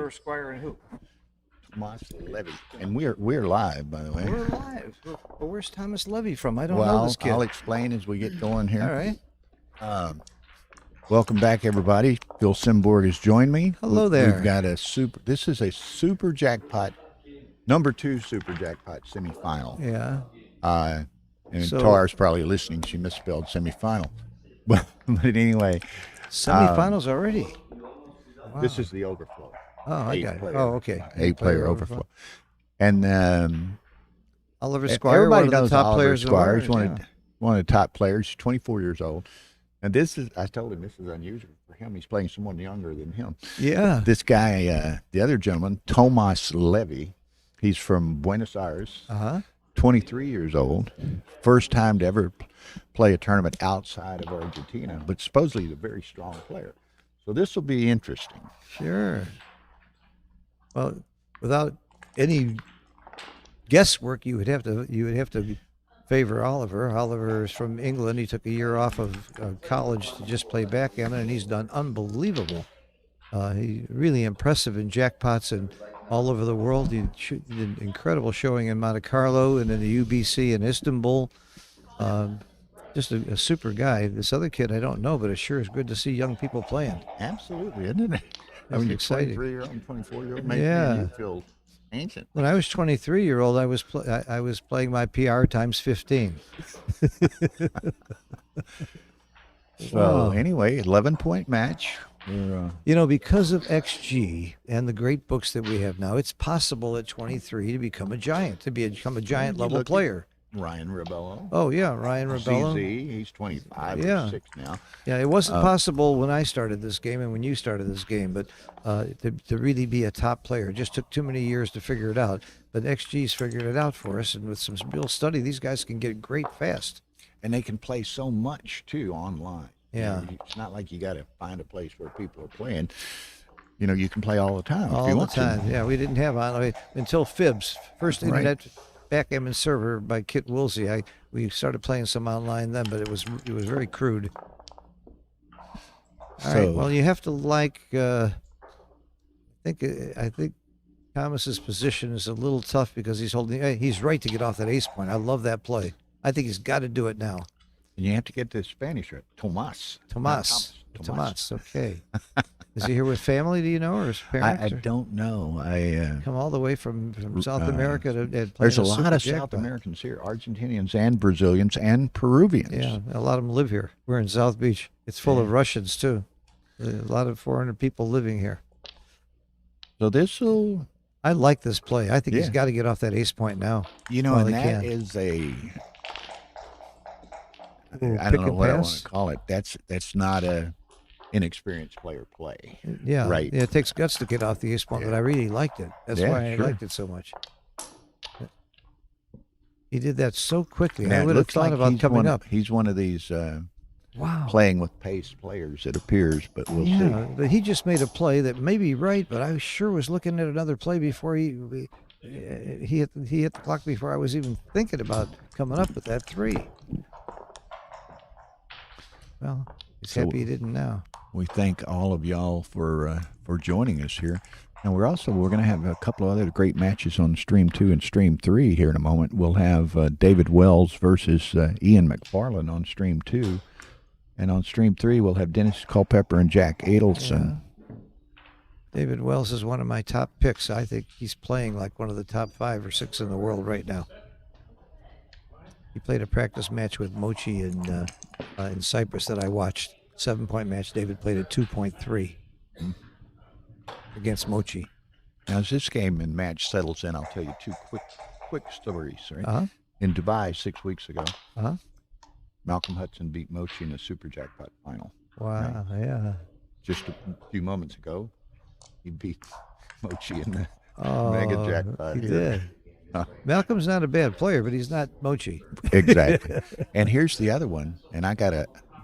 for Squire and who? Tomas Levy. And we're live, by the way. We're live. Well, where's Tomas Levy from? I don't know this kid. I'll explain as we get going here. All right. Welcome back, everybody. Phil Simborg has joined me. Hello there. We've got this is a super jackpot, number 2 super jackpot semifinal. Yeah. And Tara's probably listening. She misspelled semifinal. But anyway. Semifinals already? Wow. This is the overflow. Oh, I got it. Oh, okay. 8-player overflow. And Oliver Squire, one of the top players. Squire is one of the top players. He's 24 years old. And I told him this is unusual for him. He's playing someone younger than him. Yeah. This guy, the other gentleman, Tomas Levy, he's from Buenos Aires, 23 years old. First time to ever play a tournament outside of Argentina, but supposedly he's a very strong player. So this will be interesting. Sure. Well, without any guesswork, you would have to favor Oliver. Oliver is from England. He took a year off of college to just play backgammon, and he's done unbelievable. He's really impressive in jackpots and all over the world. He did incredible showing in Monte Carlo and in the UBC in Istanbul. Just a super guy. This other kid I don't know, but it sure is good to see young people playing. Absolutely, isn't it? I mean, you're 23-year-old and 24-year-old. Yeah. You feel ancient. When I was 23-year-old, I was playing my PR times 15. So anyway, 11-point match. Because of XG and the great books that we have now, it's possible at 23 to become a giant, level player. Ryan Rebello. Oh, yeah, Ryan Rebello. CZ, he's 25 or 6 now. Yeah, it wasn't possible when I started this game and when you started this game, but to really be a top player. It just took too many years to figure it out. But XG's figured it out for us, and with some real study, these guys can get great fast. And they can play so much, too, online. Yeah. It's not like you got to find a place where people are playing. You can play all the time all if you the want time. to. Yeah, we didn't have online until Fibs. First internet backgammon server by Kit Woolsey. We started playing some online then, but it was very crude. All right. Well, you have to like. I think Thomas's position is a little tough because he's holding. He's right to get off that ace point. I love that play. I think he's got to do it now. And you have to get the Spanish right. Tomas. Okay. Is he here with family? Do you know, or his parents? I don't know. I come all the way from South America to play. There's a lot of South Americans here, Argentinians and Brazilians and Peruvians. Yeah, a lot of them live here. We're in South Beach. It's full of Russians too. A lot of 400 people living here. So this will. I like this play. I think he's got to get off that ace point now. And that is a. I don't know what I want to call it. That's not a inexperienced player play. Yeah, right. Yeah, it takes guts to get off the ace point, but I really liked it. That's why I liked it so much. He did that so quickly. Now, I would have thought about coming up. He's one of these playing with pace players, it appears, but we'll see. But he just made a play that may be right, but I sure was looking at another play before he hit the clock before I was even thinking about coming up with that 3. Well, he's happy he didn't now. We thank all of y'all for joining us here. And we're going to have a couple of other great matches on Stream 2 and Stream 3 here in a moment. We'll have David Wells versus Ian McFarlane on Stream 2. And on Stream 3, we'll have Dennis Culpepper and Jack Adelson. Yeah. David Wells is one of my top picks. I think he's playing like one of the top 5 or 6 in the world right now. He played a practice match with Mochi in Cyprus that I watched. 7-point match. David played at 2.3 against Mochi. Now, as this game and match settles in, I'll tell you 2 quick stories. Right? In Dubai 6 weeks ago, Malcolm Hudson beat Mochi in the Super Jackpot final. Wow! Right? Yeah. Just a few moments ago, he beat Mochi in the Mega Jackpot. He did. Malcolm's not a bad player, but he's not Mochi. Exactly. And here's the other one, and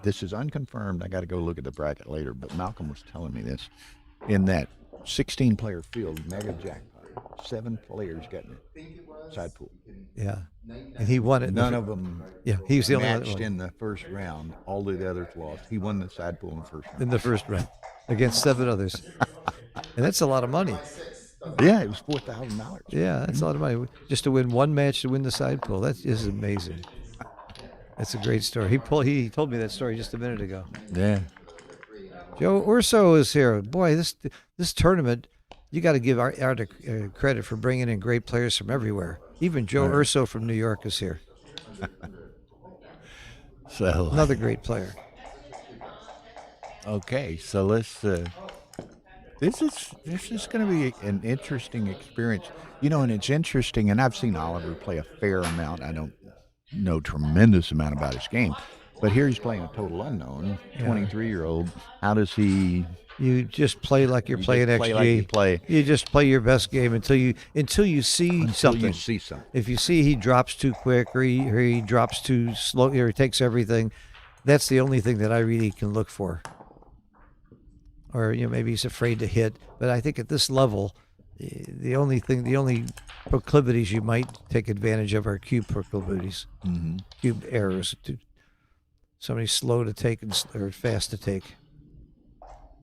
this is unconfirmed. I got to go look at the bracket later, but Malcolm was telling me this. In that 16-player field, Mega Jackpot, 7 players got in the side pool. Yeah. And he won it. None of them he was the only matched in the first round. All the others lost. He won the side pool in the first round. In the first round. against 7 others. And that's a lot of money. Yeah, it was $4,000. Yeah, that's a lot of money. Just to win one match to win the side pool. That is amazing. That's a great story. He told me that story just a minute ago. Yeah. Joe Urso is here. Boy, this tournament, you got to give Arda credit for bringing in great players from everywhere. Even Joe Urso from New York is here. So Another great player. okay, so let's. This is going to be an interesting experience, and it's interesting. And I've seen Oliver play a fair amount. I don't know tremendous amount about his game, but here he's playing a total unknown, 23-year-old. How does he? You just play like you're playing XG. Play like you play. You just play your best game until you see something. You see something. If you see he drops too quick or he drops too slow or he takes everything, that's the only thing that I really can look for. Or maybe he's afraid to hit. But I think at this level, the only proclivities you might take advantage of are cube proclivities, cube errors. Somebody's slow to take or fast to take.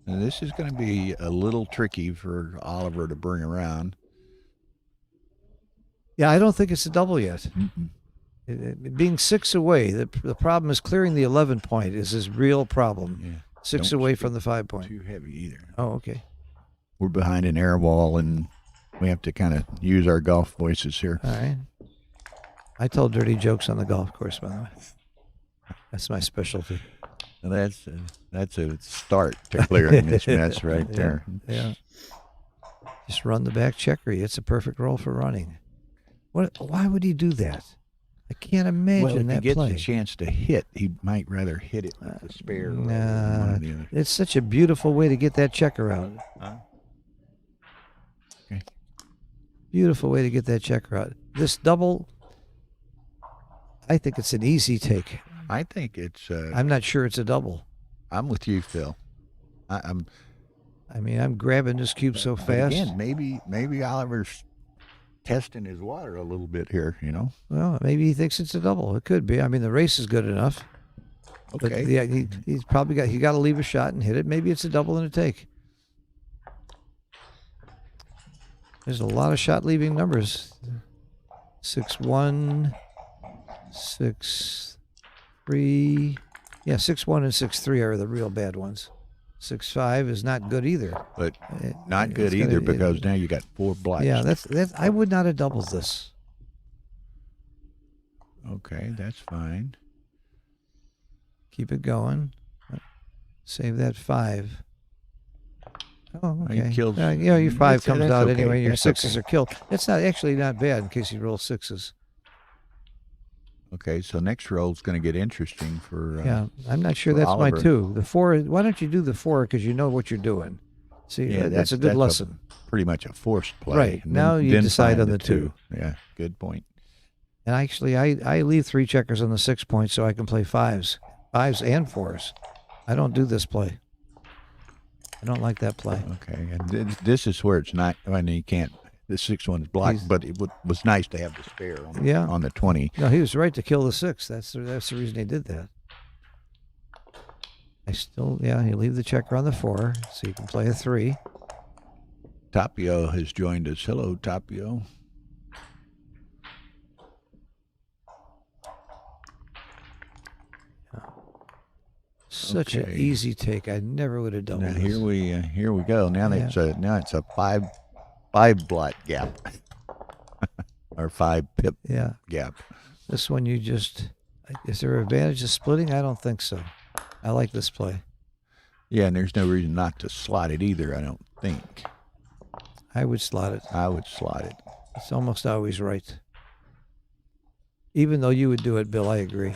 And this is going to be a little tricky for Oliver to bring around. Yeah, I don't think it's a double yet. Being 6 away, the problem is clearing the 11 point is his real problem. Yeah. 6 away from the 5 point. Too heavy either. Oh, okay. We're behind an air wall, and we have to kind of use our golf voices here. All right. I tell dirty jokes on the golf course, by the way. That's my specialty. And that's a start to clearing this mess right there. Yeah. Just run the back checker. It's a perfect roll for running. Why would he do that? I can't imagine that play. Well, if he gets a chance to hit, he might rather hit it with the spare. Nah, it's such a beautiful way to get that checker out. Okay. Beautiful way to get that checker out. This double, I think it's an easy take. I think it's. I'm not sure it's a double. I'm with you, Phil. I'm grabbing this cube so fast. Again, maybe Oliver's testing his water a little bit here, Well, maybe he thinks it's a double. It could be. The race is good enough. Okay. But yeah, he's probably got to leave a shot and hit it. Maybe it's a double and a take. There's a lot of shot leaving numbers. 6-1, 6-3. Yeah, 6-1 and 6-3 are the real bad ones. 6-5 is not good either. But not good either because now you got 4 blocks. Yeah, that's. I would not have doubled this. Okay, that's fine. Keep it going. Save that 5. Oh, okay. He kills, your 5 comes out okay. anyway. Your That's 6s are killed. It's not bad in case you roll 6s. Okay, so next roll is going to get interesting for. Yeah, I'm not sure for that's Oliver. my 2. The 4. Why don't you do the 4? Because you know what you're doing. See, that's a good lesson. Pretty much a forced play. Right. And Now you then decide find on the 2. Yeah, good point. And actually, I leave 3 checkers on the 6 point so I can play 5s and 4s. I don't do this play. I don't like that play. Okay, and this is where it's not. You can't. The 6-1's blocked, but it was nice to have the spare on the 20. No, he was right to kill the 6. That's the reason he did that. You leave the checker on the 4 so you can play a 3. Tapio has joined us. Hello, Tapio. Such an easy take. I never would have done Now this. here we go. Now it's a 5 blot gap or 5 pip gap. This one is there an advantage of splitting? I don't think so. I like this play. Yeah, and there's no reason not to slot it either, I don't think. I would slot it. I would slot it. It's almost always right. Even though you would do it, Bill, I agree.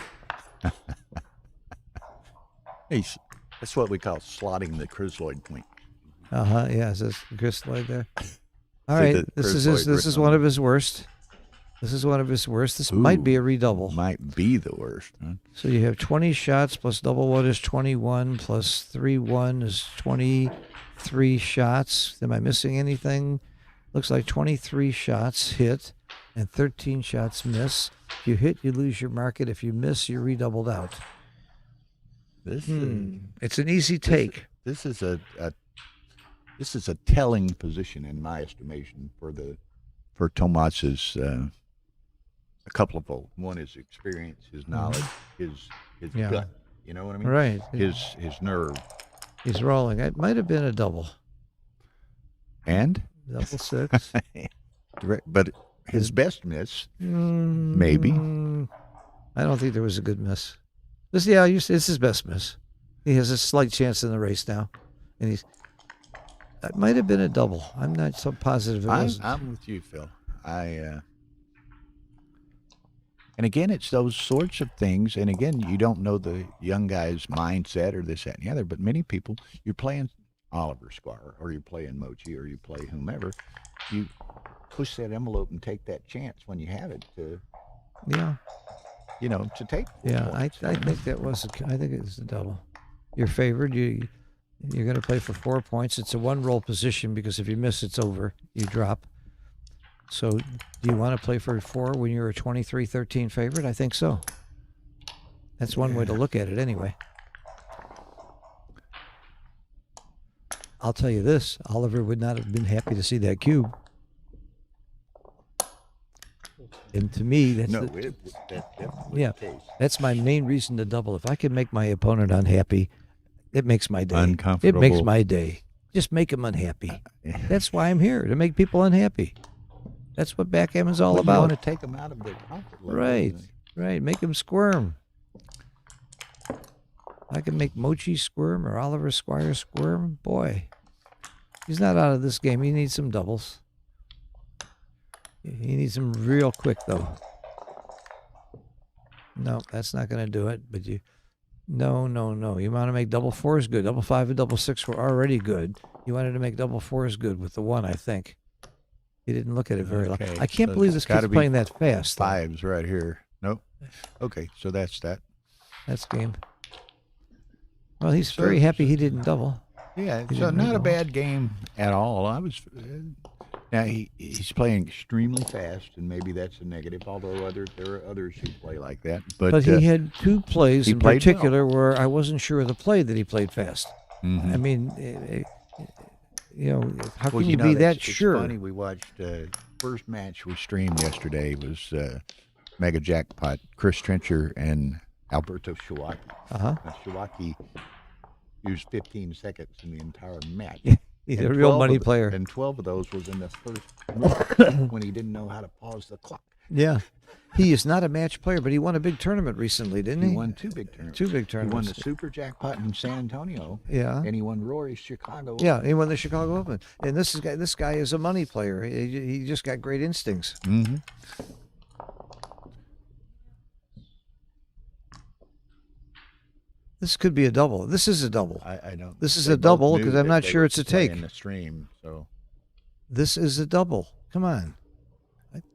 That's what we call slotting the Chrysloid point. Yeah, is this Chris Lloyd there? All right, this is one of his worst. This is one of his worst. This might be a redouble. Might be the worst. Huh? So you have 20 shots plus double 1 is 21 plus 3-1 is 23 shots. Am I missing anything? Looks like 23 shots hit and 13 shots miss. If you hit, you lose your market. If you miss, you're redoubled out. It's an easy take. this is a telling position in my estimation for Tomas's a couple of fold. One is experience, his knowledge, his Yeah. gut. You know what I mean? Right. His nerve. He's rolling. It might have been a double. And Double six. but his best miss, maybe. I don't think there was a good miss. It's his best miss. He has a slight chance in the race now, and that might have been a double. I'm not so positive it was. I'm with you, Phil. And again, it's those sorts of things. And again, you don't know the young guy's mindset or this, that, and the other. But many people, you're playing Oliver Squire, or you're playing Mochi, or you play whomever. You push that envelope and take that chance when you have it to, to take. Yeah, I think that was. I think it was a double. You're favored. You're going to play for 4 points. It's a one-roll position because if you miss, it's over. You drop. So, do you want to play for 4 when you're a 23-13 favorite? I think so. That's one way to look at it, anyway. I'll tell you this: Oliver would not have been happy to see that cube. And to me, that's that's my main reason to double. If I can make my opponent unhappy, it makes my day. Uncomfortable. It makes my day. Just make them unhappy. That's why I'm here, to make people unhappy. That's what backgammon's all about. You want to take them out of their comfort level. Right. Make them squirm. I can make Mochi squirm or Oliver Squire squirm. Boy, he's not out of this game. He needs some doubles. He needs them real quick, though. No, that's not going to do it. But no. You want to make double fours good. Double 5 and double 6 were already good. You wanted to make double fours good with the 1, I think. He didn't look at it very long. I can't believe this kid's playing that fast. 5s right here. Nope. Okay, so that's that. That's game. Well, he's very happy he didn't double. Yeah, so not a bad game at all. Now he's playing extremely fast, and maybe that's a negative. Although there are others who play like that. But he had 2 plays in particular well. where I wasn't sure of the play that he played fast. Mm-hmm. I mean, how can you be that sure? It's funny. We watched first match we streamed yesterday was Mega Jackpot, Chris Trencher and Alberto Shawaki. Shawaki used 15 seconds in the entire match. He's a real money player. And 12 of those was in the first when he didn't know how to pause the clock. Yeah. He is not a match player, but he won a big tournament recently, didn't he? He won 2 big tournaments. 2 big tournaments. He won the Super Jackpot in San Antonio. Yeah. And he won Rory's Chicago. Yeah, he won the Chicago Open. And this guy is a money player. He just got great instincts. Mm-hmm. This could be a double. This is a double. I don't. This is a double because I'm not sure it's a take. In the stream, so. This is a double. Come on.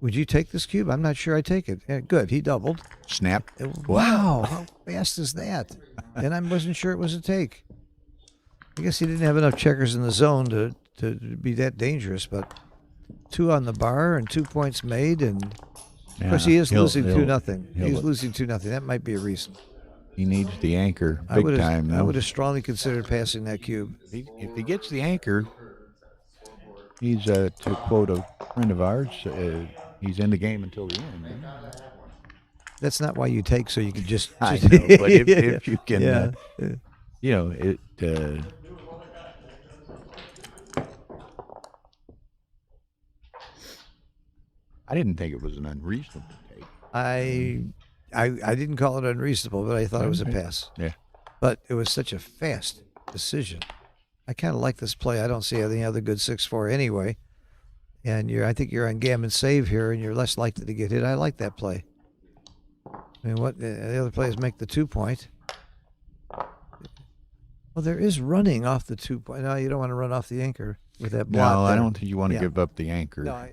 Would you take this cube? I'm not sure I take it. Yeah, good. He doubled. Snap. Wow. How fast is that? And I wasn't sure it was a take. I guess he didn't have enough checkers in the zone to be that dangerous, but 2 on the bar and 2 points made, and of course he is losing 2-0. He's losing 2-0. That might be a reason. He needs the anchor big time. I would have strongly considered passing that cube. If he gets the anchor, he's, to quote a friend of ours, he's in the game until the end. Man. That's not why you take, so you can just. I know, but if you can, it. I didn't think it was an unreasonable take. I didn't call it unreasonable, but I thought it was a pass. Yeah. But it was such a fast decision. I kind of like this play. I don't see any other good 6-4 anyway. And I think you're on gammon save here, and you're less likely to get hit. I like that play. I mean, what the other players make the 2-point. Well, there is running off the 2-point. No, you don't want to run off the anchor with that blot. No, I don't think you want to give up the anchor. No,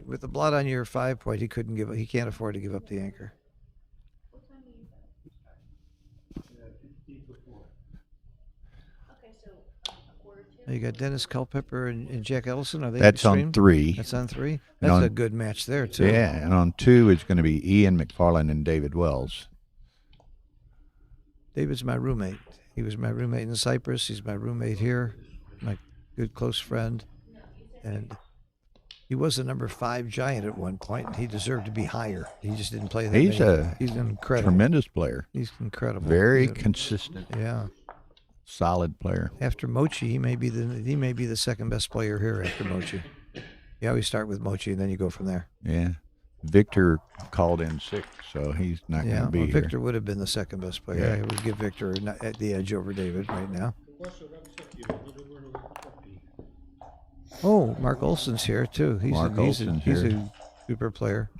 with the blot on your 5-point, he can't afford to give up the anchor. You got Dennis Culpepper and Jack Ellison. Are they? That's on 3. That's on 3. That's a good match there too. Yeah, and on 2 it's going to be Ian McFarlane and David Wells. David's my roommate. He was my roommate in Cyprus. He's my roommate here, my good close friend. And he was the number 5 giant at one point. He deserved to be higher. He just didn't play that He's He's incredible. tremendous player. He's incredible. Very consistent. Yeah. Solid player. After Mochi, he may be the second best player here after Mochi. You always start with Mochi and then you go from there. Yeah. Victor called in sick, so he's not going to be here. Victor would have been the second best player. Yeah. I would give Victor at the edge over David right now. Oh, Mark Olson's here too. He's a super player.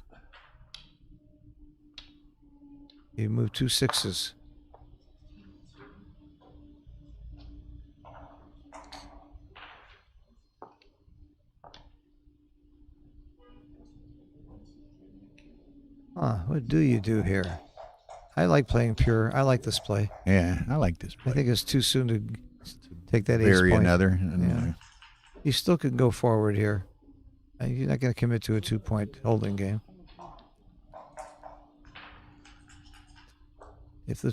He moved 2 6s. What do you do here? I like playing pure. I like this play. Yeah, I like this play. I think it's too soon to take that ace Bury point. another. Yeah. You still can go forward here. You're not going to commit to a 2-point holding game. If the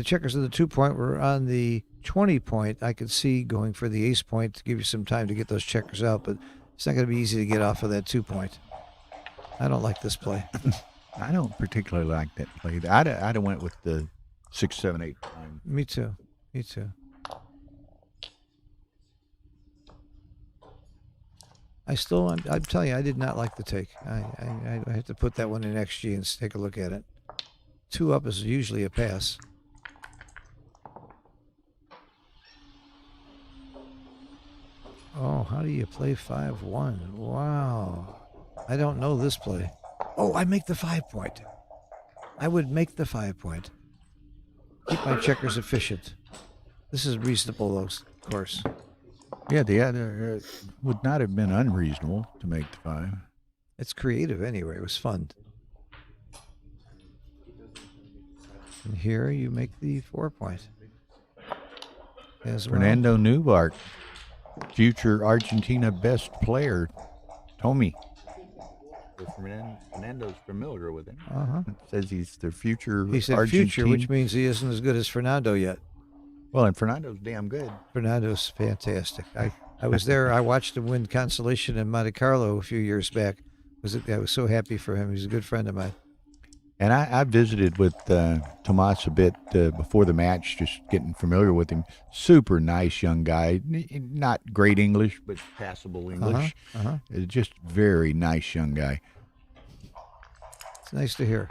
checkers of the 2-point were on the 20-point, I could see going for the ace point to give you some time to get those checkers out, but it's not going to be easy to get off of that 2-point. I don't like this play. I don't particularly like that play. I'd have went with the 6, 7, 8. Me too. Me too. I'm telling you, I did not like the take. I have to put that one in XG and take a look at it. 2 up is usually a pass. Oh, how do you play 5-1? Wow. I don't know this play. Oh, I make the 5-point. I would make the 5-point. Keep my checkers efficient. This is reasonable, though, of course. Yeah, the other would not have been unreasonable to make the 5. It's creative anyway. It was fun. And here you make the 4-point. As well. Fernando Newbark, future Argentina best player, Tommy. Fernando's familiar with him. It says he's the future. He said Argentine. future, which means he isn't as good as Fernando yet. Well, and Fernando's damn good. Fernando's fantastic. I was there. I watched him win consolation in Monte Carlo a few years back. I was so happy for him. He's a good friend of mine. And I visited with Tomas a bit before the match, just getting familiar with him. Super nice young guy. Not great English, but passable English. Just very nice young guy. It's nice to hear.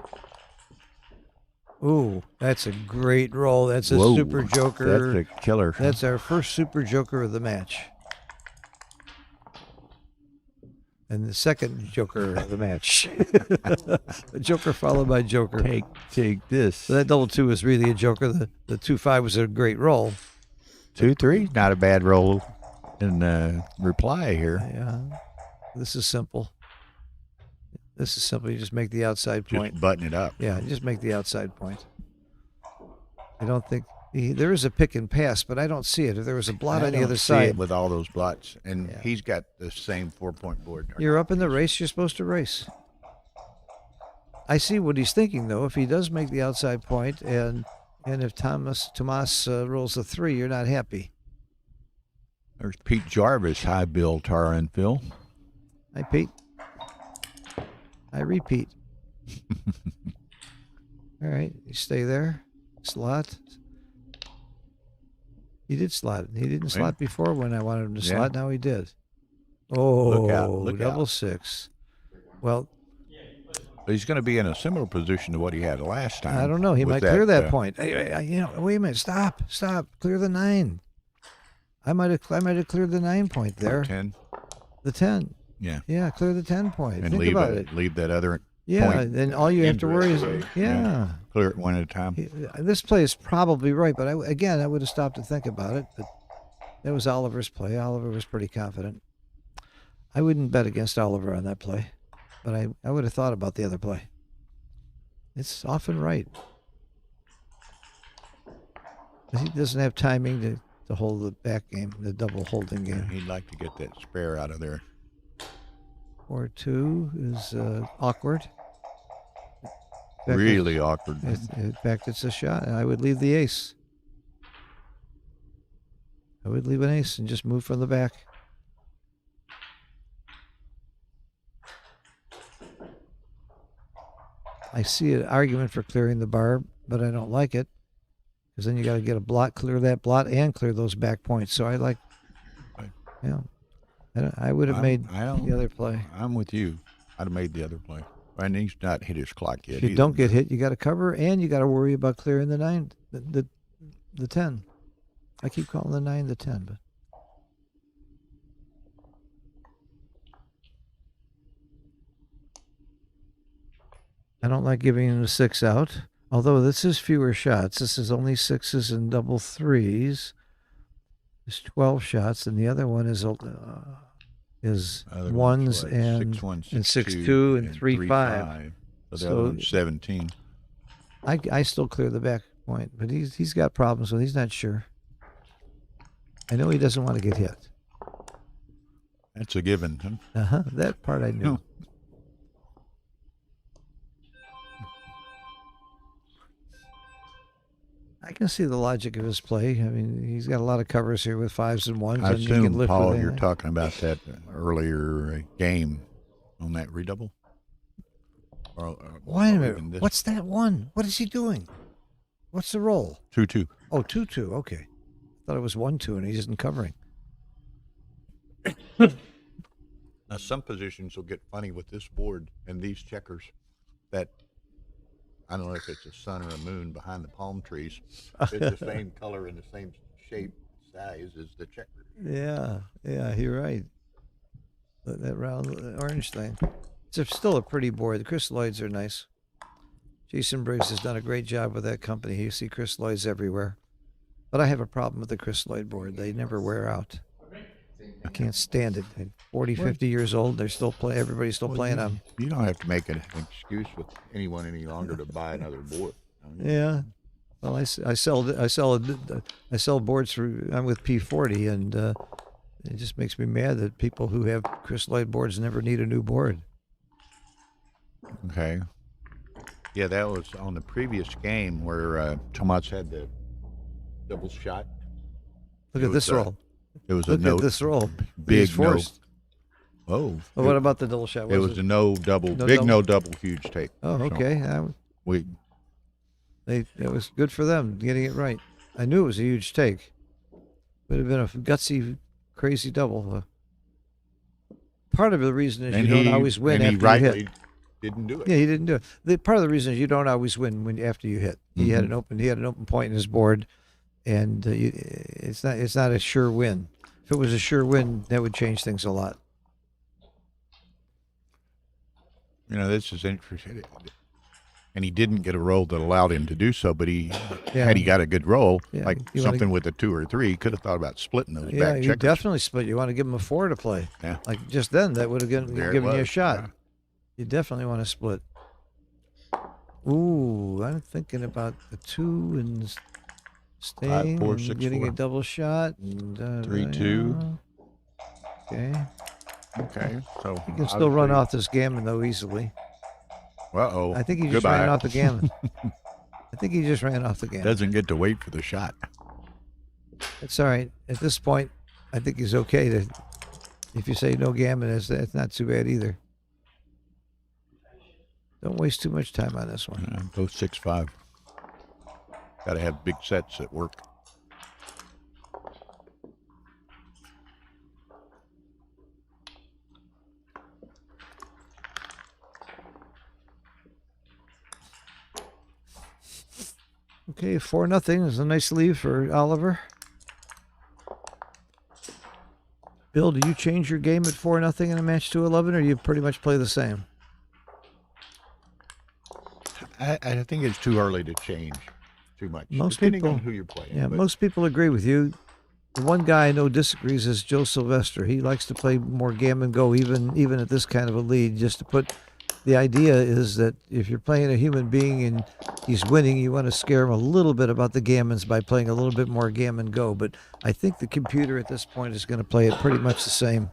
Ooh, that's a great roll. That's a super joker. That's a killer. That's our first super joker of the match. And the second joker of the match. A joker followed by joker. Take this. So that double 2 is really a joker. The 2-5 was a great roll. 2-3, not a bad roll in reply here. Yeah. This is simple. This is simple. You just make the outside point. Just button it up. Yeah, just make the outside point. I don't think there is a pick and pass, but I don't see it. If there was a blot on the other side, with all those blots, and he's got the same 4-point board. You're up in the race. You're supposed to race. I see what he's thinking, though. If he does make the outside point, and if Tomas rolls a 3, you're not happy. There's Pete Jarvis, hi Bill, Tara, and Phil. Hi, Pete. I repeat. All right, you stay there. Slot. He did slot. He didn't slot before when I wanted him to slot. Now he did. Oh, look double out. 6. Well, he's going to be in a similar position to what he had last time. I don't know. He might clear that point. Hey, wait a minute. Stop. Clear the 9. I might have cleared the 9 point there. 10. The 10. Yeah. Yeah, clear the 10 point. And Think leave about it. Leave that other Yeah, point. then all you have to worry is, Clear it one at a time. This play is probably right, but I would have stopped to think about it. But that was Oliver's play. Oliver was pretty confident. I wouldn't bet against Oliver on that play, but I would have thought about the other play. It's often right. He doesn't have timing to hold the back game, the double holding game. He'd like to get that spare out of there. 4-2 is awkward. Really awkward. In fact, it's a shot. I would leave the ace. I would leave an ace and just move from the back. I see an argument for clearing the bar, but I don't like it because then you got to get a blot, clear that blot, and clear those back points. So I like, yeah, I would have made the other play. I'm with you. I'd have made the other play. And he's not hit his clock yet. If you don't get hit, you got to cover, and you got to worry about clearing the 9, the 10. I keep calling the 9 the 10, but. I don't like giving him a 6 out, although this is fewer shots. This is only 6s and double 3s. It's 12 shots, and the other one is 1s and 6-2 and 3-5. So the other one's 17. I still clear the back point, but he's got problems with. He's not sure. I know he doesn't want to get hit. That's a given. That part I knew. I can see the logic of his play. I mean, he's got a lot of covers here with 5s and 1s. I and assume, he can lift Paul, with you're that. talking about that earlier game on that redouble? Wait a minute. What's that one? What is he doing? What's the roll? 2-2. Oh, 2-2. Okay. Thought it was 1-2, and he isn't covering. Now, some positions will get funny with this board and these checkers that I don't know if it's a sun or a moon behind the palm trees. It's the same color and the same shape, size as the checker. Yeah, you're right. That round orange thing. It's still a pretty board. The crystalloids are nice. Jason Briggs has done a great job with that company. You see crystalloids everywhere. But I have a problem with the crystalloid board. They never wear out. I can't stand it. At 40, 50 years old, they're still play. Everybody's still playing them. You don't have to make an excuse with anyone any longer to buy another board. Yeah. Well, I sell boards for. I'm with P40, and it just makes me mad that people who have crystalloid boards never need a new board. Okay. Yeah, that was on the previous game where Tomas had the double shot. Look at this roll. It was Look a no. at this roll. Big He's forced. No. Oh. Well, what about the double shot? It was a no double. Huge take. Oh, okay. It was good for them getting it right. I knew it was a huge take. Would have been a gutsy, crazy double. Part of the reason is you don't always win after you hit. Didn't do it. Yeah, he didn't do it. Part of the reason is you don't always win after you hit. He had an open point in his board, and it's not a sure win. If it was a sure win, that would change things a lot. You know, this is interesting. And he didn't get a roll that allowed him to do so, but had he got a good roll, like something with a 2 or 3, he could have thought about splitting those back checkers. Yeah, you definitely split. You want to give him a 4 to play. Yeah. Like just then, that would have given you a shot. Yeah. You definitely want to split. Ooh, I'm thinking about the 2 and staying 5, 4, and 6, getting 4. a double shot. And, 3-2. Okay. Okay. So you can still run off this gammon, though, easily. Uh-oh. I think he just ran off the gammon. I think he just ran off the gammon. Doesn't get to wait for the shot. It's all right. At this point, I think he's okay to. If you say no gammon, it's not too bad either. Don't waste too much time on this one. Go 6-5. Got to have big sets at work. Okay, 4-0 is a nice lead for Oliver. Bill, do you change your game at 4-0 in a match 2-11, or do you pretty much play the same? I think it's too early to change too much. Most depending people, on who you're playing. Yeah, most people agree with you. The one guy I know disagrees is Joe Sylvester. He likes to play more gammon go, even at this kind of a lead, just to put. The idea is that if you're playing a human being and he's winning, you want to scare him a little bit about the gammons by playing a little bit more gammon go. But I think the computer at this point is going to play it pretty much the same.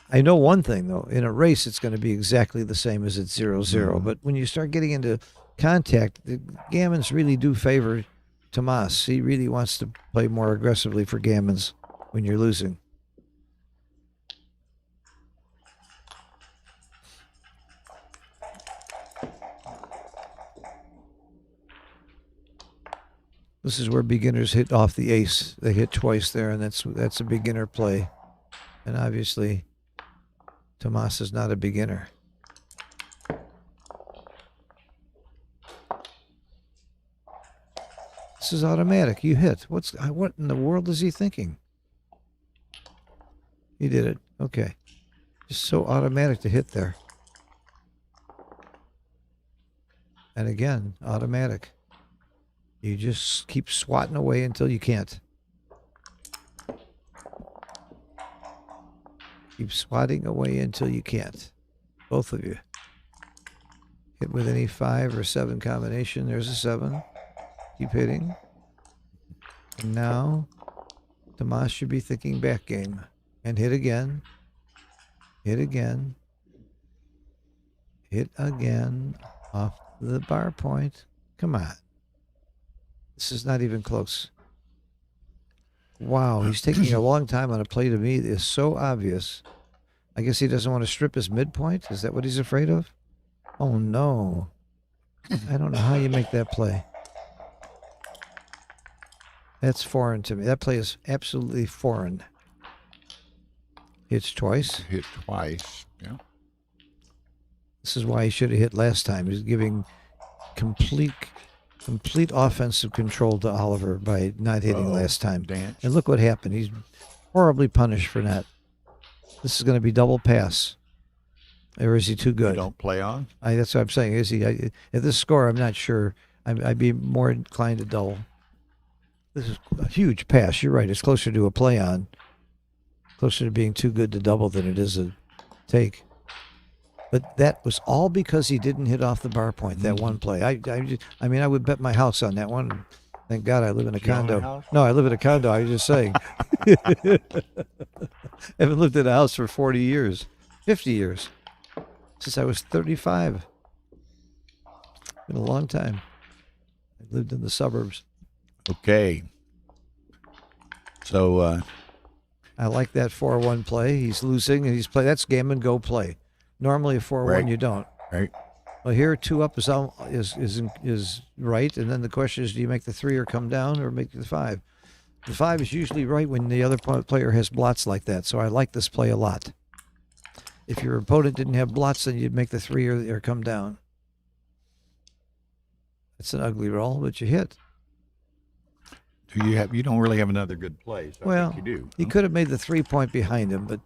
I know one thing, though. In a race, it's going to be exactly the same as it's 0-0. But when you start getting into contact, the gammons really do favor Tomas. He really wants to play more aggressively for gammons when you're losing. This is where beginners hit off the ace. They hit twice there, and that's a beginner play. And obviously, Tomas is not a beginner. This is automatic. You hit. What in the world is he thinking? He did it. Okay. Just so automatic to hit there. And again, automatic. You just keep swatting away until you can't. Keep swatting away until you can't. Both of you. Hit with any 5 or 7 combination. There's a 7. Keep hitting. And now, Tomas should be thinking back game. And hit again. Hit again. Hit again. Off the bar point. Come on. This is not even close. Wow, he's taking a long time on a play to me. It is so obvious. I guess he doesn't want to strip his midpoint. Is that what he's afraid of? Oh, no. I don't know how you make that play. That's foreign to me. That play is absolutely foreign. Hits twice. Hit twice. Yeah. This is why he should have hit last time. He's giving complete offensive control to Oliver by not hitting last time. Dance. And look what happened. He's horribly punished for that. This is going to be double pass. Or is he too good? You don't play on? That's what I'm saying. Is he? At this score, I'm not sure. I'd be more inclined to double. This is a huge pass. You're right. It's closer to a play on. Closer to being too good to double than it is a take. But that was all because he didn't hit off the bar point, that one play. I mean, I would bet my house on that one. Thank God I live in a condo. No, I live in a condo. I was just saying. I haven't lived in a house for 40 years, 50 years, since I was 35. Been a long time. I lived in the suburbs. Okay. So I like that 4-1 play. He's losing, and he's play. That's gammon go play. Normally a 4-1 Right. you don't. right. Well, here 2 up is right, and then the question is, do you make the 3 or come down, or make the 5? The 5 is usually right when the other player has blots like that. So I like this play a lot. If your opponent didn't have blots, then you'd make the 3 or come down. It's an ugly roll, but you hit. Do you have? You don't really have another good play. So Well, I think you do. He could have made the 3-point behind him, but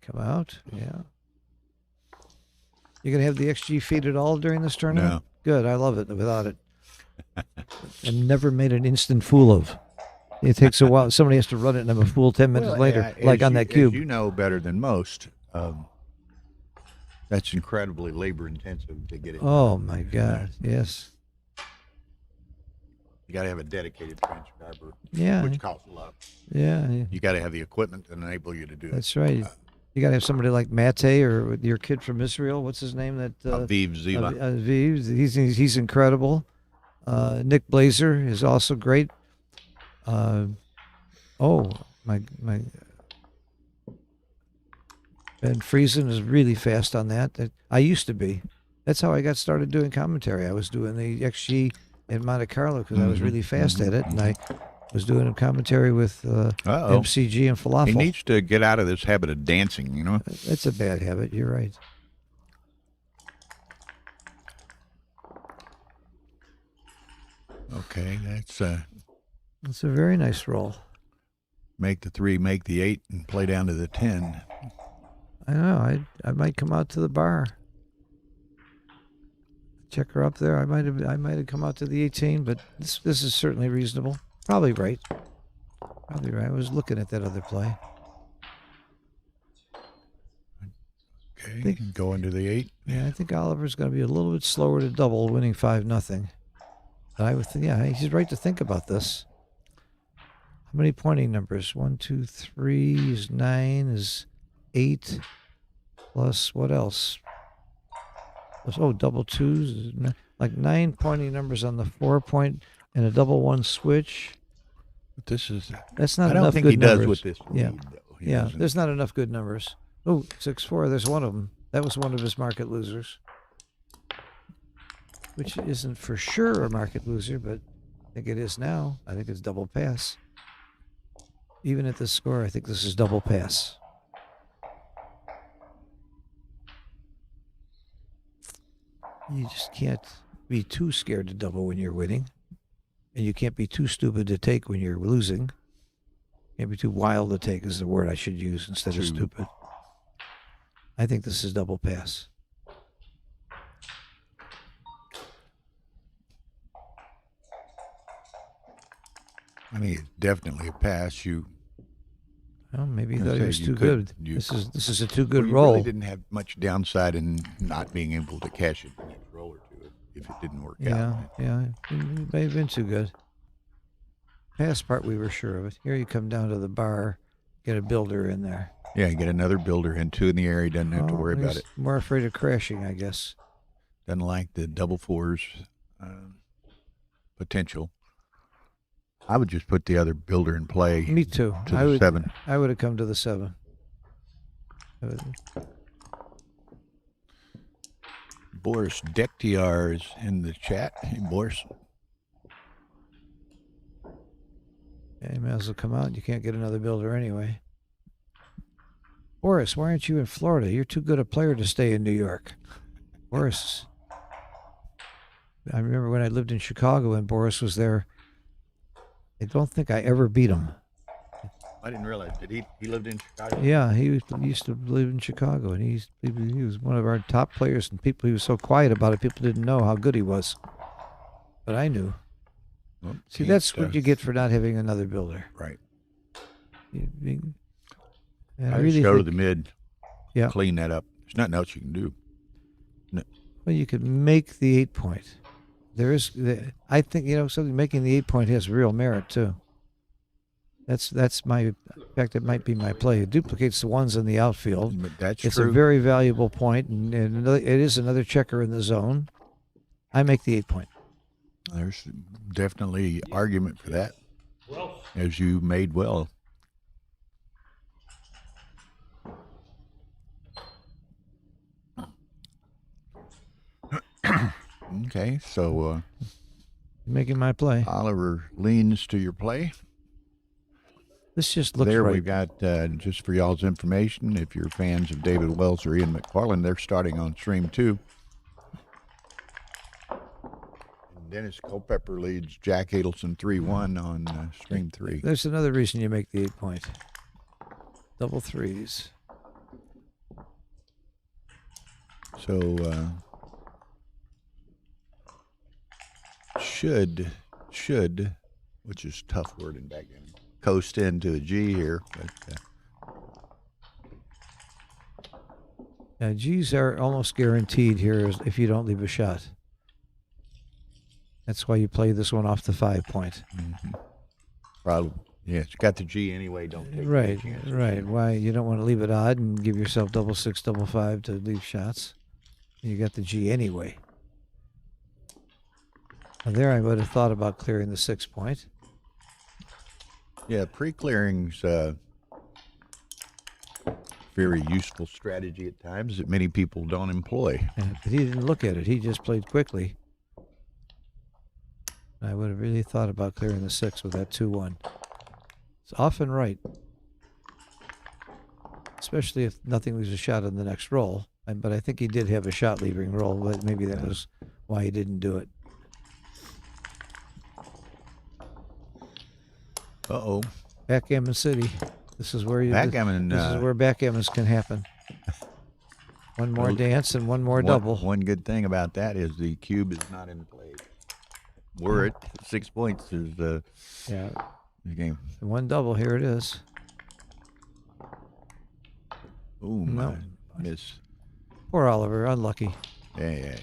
come out. Yeah. You're going to have the XG feed at all during this tournament? No. Good. I love it without it. I'm never made an instant fool of. It takes a while. Somebody has to run it, and I'm a fool 10 minutes later, like on that cube. As you know better than most, that's incredibly labor intensive to get it. Oh, my God. Yes. You got to have a dedicated transcriber, Yeah. which costs a lot. Yeah. You got to have the equipment to enable you to do it. That's right. You got to have somebody like Mate or your kid from Israel. What's his name? That Aviv Zila. Aviv. He's incredible. Nick Blazer is also great. My Ben Friesen is really fast on that. I used to be. That's how I got started doing commentary. I was doing the XG in Monte Carlo because I was really fast at it, and I was doing a commentary with MCG and Falafel. He needs to get out of this habit of dancing, you know? It's a bad habit. You're right. Okay, that's It's a very nice roll. make the 3, make the 8, and play down to the 10. I know. I might come out to the bar. Check her up there. I might have come out to the 18, but this is certainly reasonable. Probably right. Probably right. I was looking at that other play. Okay, go into the 8. Yeah, I think Oliver's going to be a little bit slower to double, winning 5-0. But I would think, yeah, he's right to think about this. How many pointing numbers? 1, 2, 3 is 9, is 8, plus what else? Plus, double 2s. like 9 pointing numbers on the 4-point and a double one switch. But this is. That's not I don't enough think good he does numbers. with this Yeah. lead, though. He Yeah, doesn't. there's not enough good numbers. Oh, 6-4. There's one of them. That was one of his market losers, which isn't for sure a market loser, but I think it is now. I think it's double pass. Even at this score, I think this is double pass. You just can't be too scared to double when you're winning, and you can't be too stupid to take when you're losing. Can't be too wild to take is the word I should use instead of stupid. I think this is double pass. I mean, it's definitely a pass. Well, maybe he I thought he say was you too could- good. you- This is a too good You roll. really didn't have much downside in not being able to cash it the next roll or two if it didn't work out. Yeah, it may have been too good. Past part, we were sure of it. Here you come down to the bar, get a builder in there. Yeah, you get another builder in, two in the area. Doesn't have to worry about he's it. More afraid of crashing, I guess. Doesn't like the double fours potential. I would just put the other builder in play. Me too. To the 7. I would have come to the 7. Boris Dektiar is in the chat. Hey, Boris. Yeah, you might as well come out. You can't get another builder anyway. Boris, why aren't you in Florida? You're too good a player to stay in New York. Boris. I remember when I lived in Chicago and Boris was there. I don't think I ever beat him. I didn't realize. Did he lived in Chicago? Yeah, he used to live in Chicago, and he was one of our top players. And people, he was so quiet about it, people didn't know how good he was. But I knew. Well, See, that's what you get for not having another builder. Right. And I really just go to think- the mid. Yeah. Clean that up. There's nothing else you can do. Well, you could make the 8-point. I think something making the 8-point has real merit too. That's my. In fact, it might be my play. It duplicates the ones in the outfield. But that's It's true. a very valuable point, and it is another checker in the zone. I make the 8-point. There's definitely argument for that, as you made well. Okay, so Making my play. Oliver leans to your play. This just looks There right. we've got, just for y'all's information, if you're fans of David Wells or Ian McFarland, they're starting on stream 2. And Dennis Culpepper leads Jack Adelson 3-1 on stream 3. There's another reason you make the 8-point. Double threes. So, should, which is a tough word in backgammon, coast into a G here. But G's are almost guaranteed here if you don't leave a shot. That's why you play this one off the 5-point. probably, yeah, it's got the G anyway. Don't take any Right, chances. right. Why you don't want to leave it odd and give yourself double 6, double 5 to leave shots. You got the G anyway. Now there I would have thought about clearing the 6-point. Yeah, pre-clearing's very useful strategy at times that many people don't employ. But he didn't look at it. He just played quickly. I would have really thought about clearing the 6 with that 2-1. It's often right. Especially if nothing leaves a shot on the next roll. But I think he did have a shot leaving roll, but maybe that was why he didn't do it. Uh-oh. Backgammon City. This is where Backgammon, This is where backgammons can happen. One more well, dance and one more double. One good thing about that is the cube is not in play. Were it 6 points is the Yeah, game. one double. Here it is. Ooh, No. miss. Poor Oliver, unlucky. Yeah.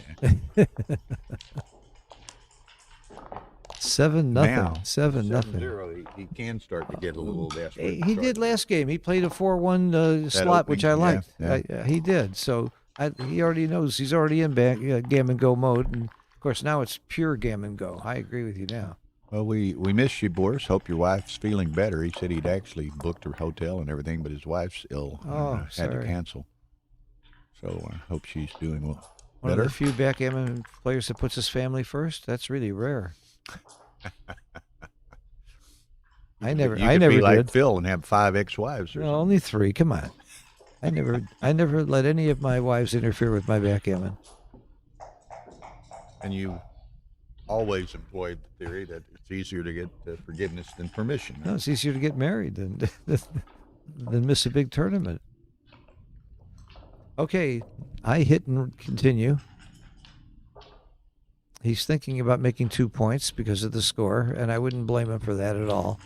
7-0. Now, 7-0. 7-0, he can start to get a little desperate. He did last game. He played a 4-1 slot, which I opening, liked. yeah. He did. So he already knows. He's already in backgammon go mode, and Of course, now it's pure gammon go. I agree with you now. Well, we miss you, Boris. Hope your wife's feeling better. He said he'd actually booked her hotel and everything, but his wife's ill and Oh, had to sorry. cancel. So I hope she's doing well. One Better? of the few backgammon players that puts his family first. That's really rare. I never be like did. Phil and have 5 ex-wives or No, something. only 3. Come on. I never let any of my wives interfere with my backgammon. And you always employed the theory that it's easier to get forgiveness than permission. No, it's easier to get married than than miss a big tournament. Okay, I hit and continue. He's thinking about making 2 points because of the score, and I wouldn't blame him for that at all.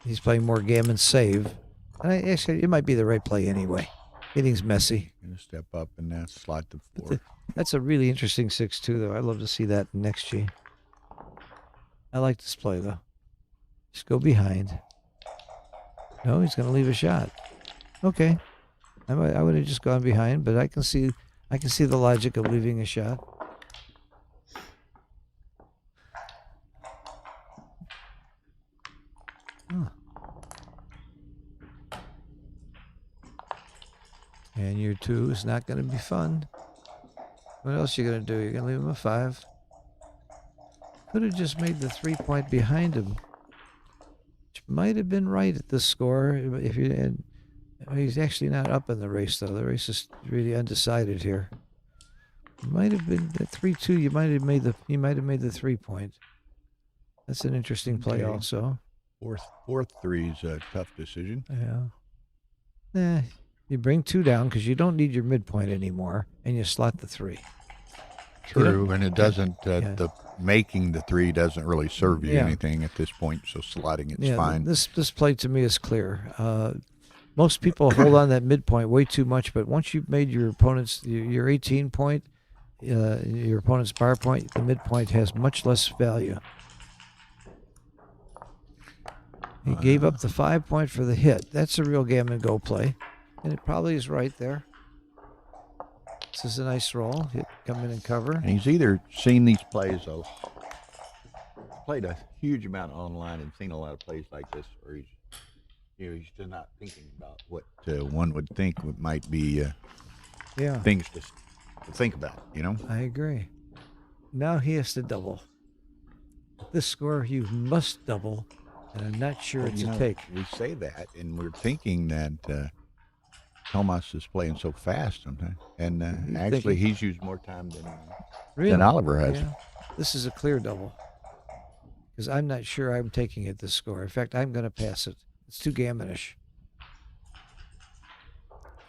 He's playing more gammon save. And actually, it might be the right play anyway. Hitting's messy. Going to step up and now slide the 4. That's a really interesting 6-2, though. I'd love to see that in next G. I like this play, though. Just go behind. No, he's going to leave a shot. Okay. I would have just gone behind, but I can see the logic of leaving a shot. Huh. And your 2 is not going to be fun. What else are you going to do? You're going to leave him a 5. Could have just made the 3-point behind him. Which might have been right at the score. If you had, he's actually not up in the race, though. The race is really undecided here. Might have been the 3-2. You might have made the 3-point. That's an interesting play, Okay. also. Fourth 3 is a tough decision. Yeah. You bring 2 down because you don't need your midpoint anymore, and you slot the 3. True, and it doesn't. Yeah. The making the 3 doesn't really serve you Yeah. anything at this point. So slotting it's Yeah, fine. This play to me is clear. Most people hold on that midpoint way too much, but once you've made your opponent's your 18 point, your opponent's bar point, the midpoint has much less value. He gave up the 5-point for the hit. That's a real gammon go play, and it probably is right there. This is a nice roll. Hit, come in and cover. And he's either seen these plays, played a huge amount online and seen a lot of plays like this, or he's just not thinking about what one would think might be Yeah, things to think about. I agree. Now he has to double. At this score, you must double, and I'm not sure it's a take. We say that, and we're thinking that Tomas is playing so fast sometimes, and actually he's used more time than Oliver has. Yeah. This is a clear double. Because I'm not sure I'm taking it this score. In fact, I'm going to pass it. It's too gammonish.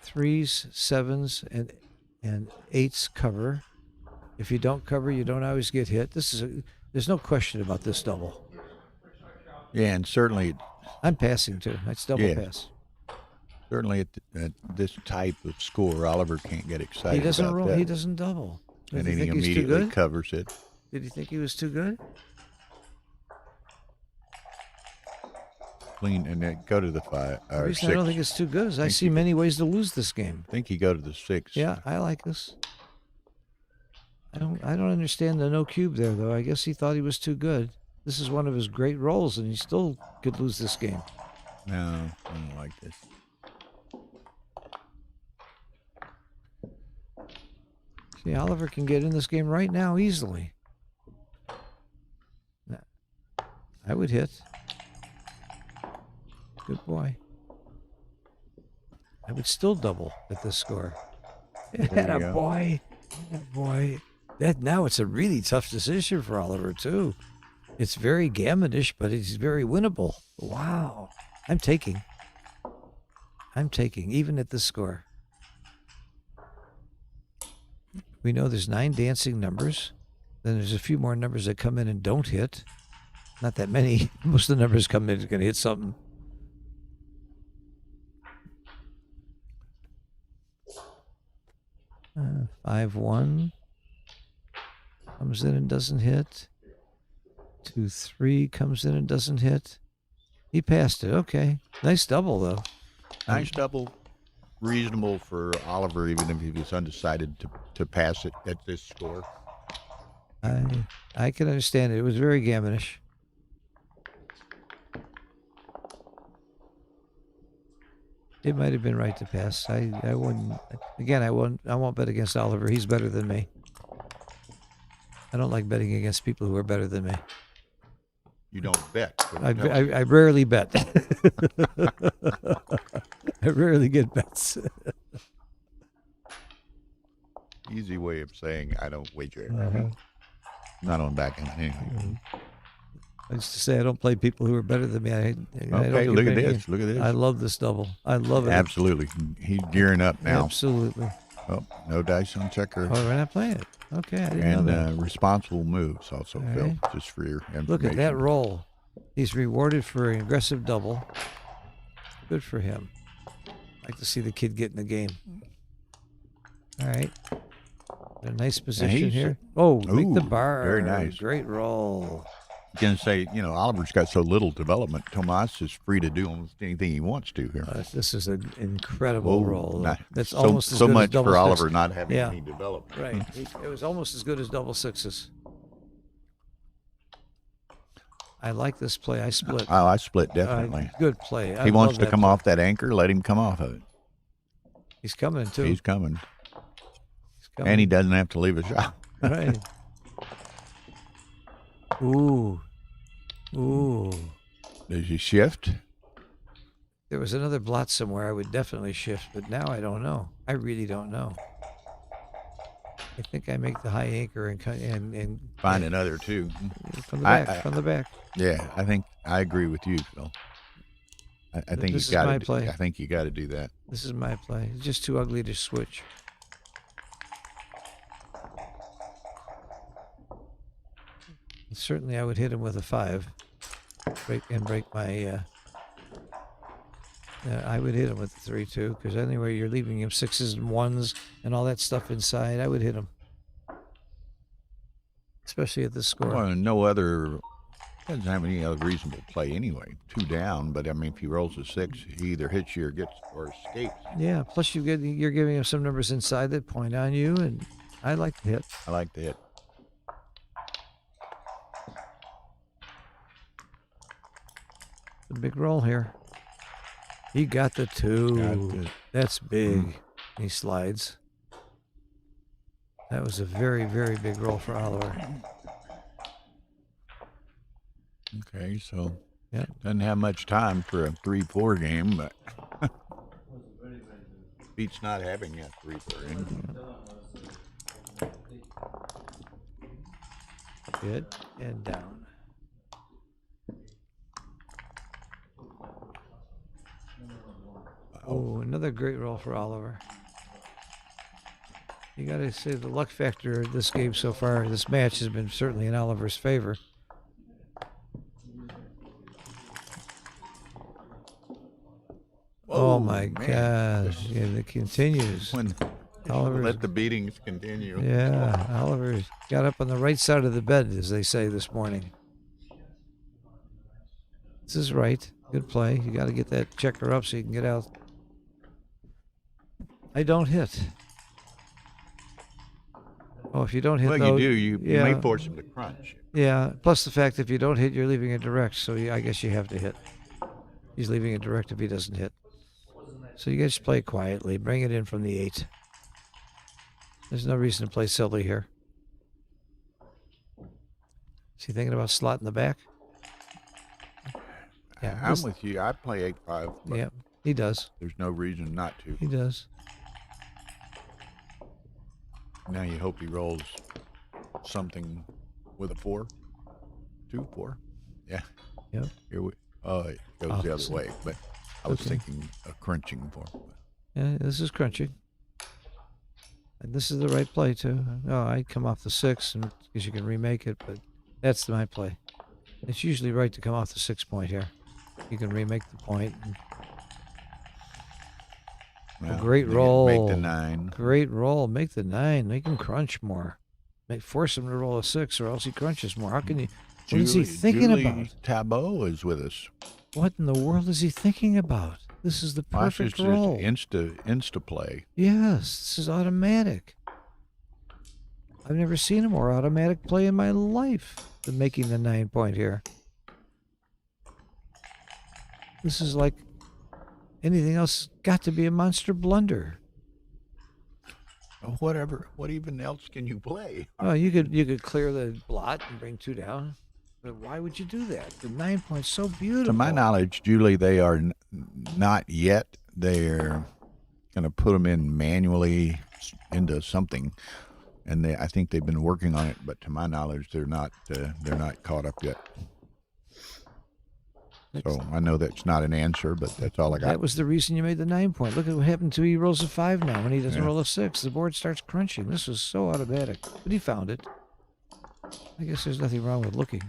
3s, 7s, and 8s cover. If you don't cover, you don't always get hit. There's no question about this double. Yeah, and certainly I'm passing too. It's double Yeah. pass. Certainly at this type of score, Oliver can't get excited He doesn't about roll. that. He doesn't double. And Did then you he think he's too immediately good? covers it. Did you think he was too good? Clean, and then go to the 5 The or reason 6. I don't think it's too good is I Think see you- many ways to lose this game. I think you go to the 6. Yeah, I like this. I don't understand the no cube there though. I guess he thought he was too good. This is one of his great rolls, and he still could lose this game. No, I don't like this. See, Oliver can get in this game right now easily. I would hit. Good boy. I would still double at this score. There you Atta go. boy. Atta boy. Now it's a really tough decision for Oliver too. It's very gammonish, but it's very winnable. Wow. I'm taking, even at this score. We know there's 9 dancing numbers. Then there's a few more numbers that come in and don't hit. Not that many. Most of the numbers come in and going to hit something. Uh, 5-1 comes in and doesn't hit. 2-3 comes in and doesn't hit. He passed it. Okay, nice double though. Nice double, reasonable for Oliver, even if he was undecided to pass it at this score. I can understand it. It was very gammonish. It might have been right to pass. I wouldn't. Again, I won't bet against Oliver. He's better than me. I don't like betting against people who are better than me. You don't bet. I rarely bet. I rarely get bets. Easy way of saying I don't wager. Uh-huh. Not on backgammon anyway. I used to say I don't play people who are better than me. I don't Okay, get look at many- this. Look at this. I love this double. I love it. Absolutely. He's gearing up now. Absolutely. Oh, no dice on checker. Oh, we're not playing it. Okay, I didn't know And that. responsible moves also, All Phil, right. just for your information. Look at that roll. He's rewarded for an aggressive double. Good for him. Like to see the kid get in the game. All right. A nice position he's- here. Oh, make the Ooh, bar. very nice. Great roll. Going to say, Oliver's got so little development. Tomas is free to do almost anything he wants to here. This is an incredible roll. Not- That's so, almost as so good much as double for six. Oliver not having Yeah. any development. Right. It was almost as good as double sixes. I like this play. I split. Oh, I split definitely. Good play. I He wants love to that come play. off that anchor. Let him come off of it. He's coming too. He's coming, He's coming. and he doesn't have to leave a shot. Right. Ooh. Ooh. Does he shift? There was another blot somewhere I would definitely shift, but now I don't know. I really don't know. I think I make the high anchor and Find another two. from the back. From the back. Yeah, I think I agree with you, Phil. I think This is you got my to. play. I think you got to do that. This is my play. It's just too ugly to switch. Certainly, I would hit him with a 5. Break my. I would hit him with the 3 too, because anyway, you're leaving him 6s and 1s and all that stuff inside. I would hit him, especially at this score. Well, no other. Doesn't have any other reasonable play anyway. 2 down, but I mean, if he rolls a 6, he either hits you or gets or escapes. Yeah. Plus, you're giving him some numbers inside that point on you, and I like to hit. I like to hit. A big roll here. He got the 2. Got it. That's big. He slides. That was a very, very big roll for Oliver. Okay, so Yeah. doesn't have much time for a 3-4 game, but beats not having that 3-4 game. Good and down. Oh, another great roll for Oliver. You got to say the luck factor of this game so far, this match has been certainly in Oliver's favor. Oh my man. gosh! Yeah, it continues. When Oliver's- let the beatings continue. Yeah, Oliver got up on the right side of the bed, as they say this morning. This is right. Good play. You got to get that checker up so you can get out. I don't hit. Oh, if you don't hit, Well, though, you do. You yeah, may force him to crunch. yeah. Plus the fact if you don't hit, you're leaving it direct. So I guess you have to hit. He's leaving it direct if he doesn't hit. So you guys play quietly. Bring it in from the 8. There's no reason to play silly here. Is he thinking about slot in the back? Yeah, I'm this- with you. I play 8-5. But yeah, he does. There's no reason not to. He does. Now you hope he rolls something with a 4. 2, 4. Yeah. Yep. Here we. Oh, it goes the Opposite. other way. But I was Okay. thinking a crunching 4. Yeah, this is crunching. And this is the right play, too. Oh, I'd come off the 6 because you can remake it, but that's my play. It's usually right to come off the 6 point here. You can remake the point. Now, great make roll. the 9. Great roll. Make the 9. Make him crunch more. Force him to roll a 6 or else he crunches more. How can you... What is he thinking Julie about? Tabot is with us. What in the world is he thinking about? This is the Watch perfect this roll. Insta play. Yes, this is automatic. I've never seen a more automatic play in my life than making the 9-point here. This is like anything else got to be a monster blunder. Whatever. What even else can you play? Oh, you could clear the blot and bring 2 down. But why would you do that? The 9 point's so beautiful. To my knowledge, Julie, they are not yet. They're going to put them in manually into something, and I think they've been working on it. But to my knowledge, they're not caught up yet. So I know that's not an answer, but that's all I got. That was the reason you made the 9 point. Look at what happened to he rolls a 5 now when he doesn't roll a 6. The board starts crunching. This was so automatic, but he found it. I guess there's nothing wrong with looking.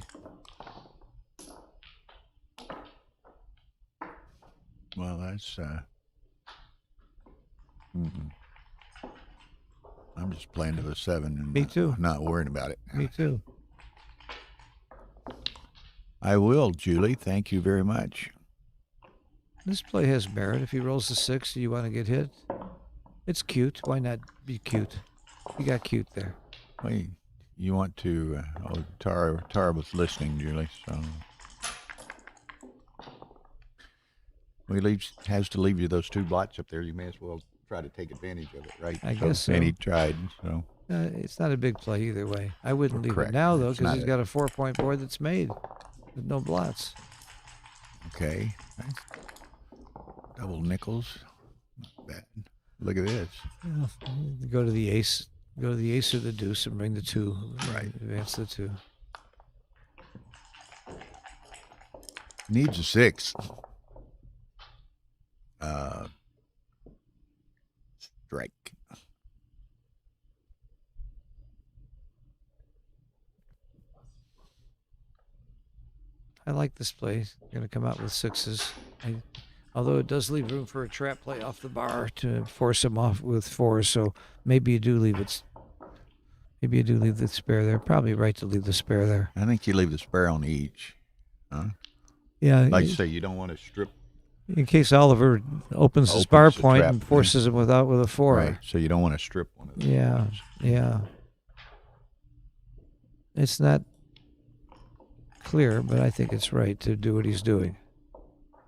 Well, that's. I'm just playing to the 7 and Me too. Not worrying about it. Me too. I will, Julie. Thank you very much. This play has merit. If he rolls a 6, do you want to get hit? It's cute. Why not be cute? You got cute there. Well, you want to? Tara was listening, Julie. So has to leave you those 2 blots up there. You may as well try to take advantage of it, right? I guess so. And he tried. So it's not a big play either way. I wouldn't leave correct. it now though, It's because not he's got a 4-point board that's made with no blots. Okay. Double nickels. Not bad. Look at this. Go to the ace. Go to the ace or the deuce and bring the 2. Right. Advance the 2. Needs a 6. Strike. I like this play. You're going to come out with 6s. Although it does leave room for a trap play off the bar to force him off with 4s, so maybe you do leave it. Maybe you do leave the spare there. Probably right to leave the spare there. I think you leave the spare on each. Huh? Yeah. Like you say, you don't want to strip. In case Oliver opens his bar the point trap, and forces him with a 4. Right. So you don't want to strip one of those. Yeah. Yeah. It's not clear, but I think it's right to do what he's doing.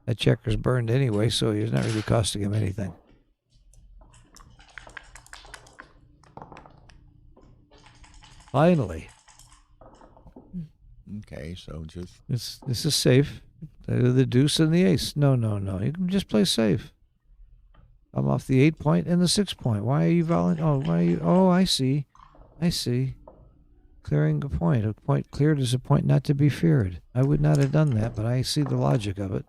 That checker's burned anyway, so he's not really costing him anything. Finally. Okay, so just This is safe. The deuce and the ace. No. You can just play safe. I'm off the 8 point and the 6 point. Why are you volunteering? Oh, I see. Clearing a point. A point cleared is a point not to be feared. I would not have done that, but I see the logic of it.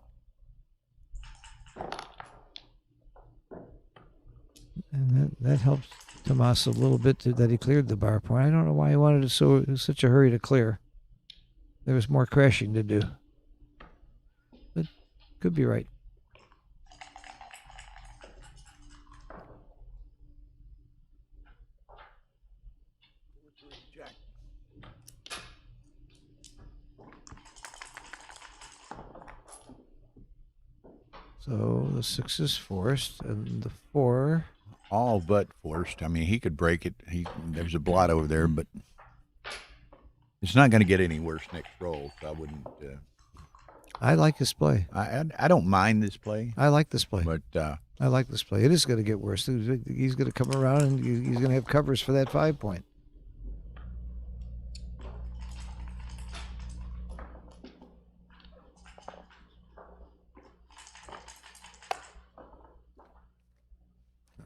And that helps Tomas a little bit that he cleared the bar point. I don't know why he wanted it in such a hurry to clear. There was more crashing to do. But could be right. So the 6 is forced, and the 4. all but forced. I mean, he could break it. There's a blot over there, but it's not going to get any worse next roll. So I wouldn't. I like his play. I don't mind this play. I like this play. But I like this play. It is going to get worse. He's going to come around and he's going to have covers for that 5 point.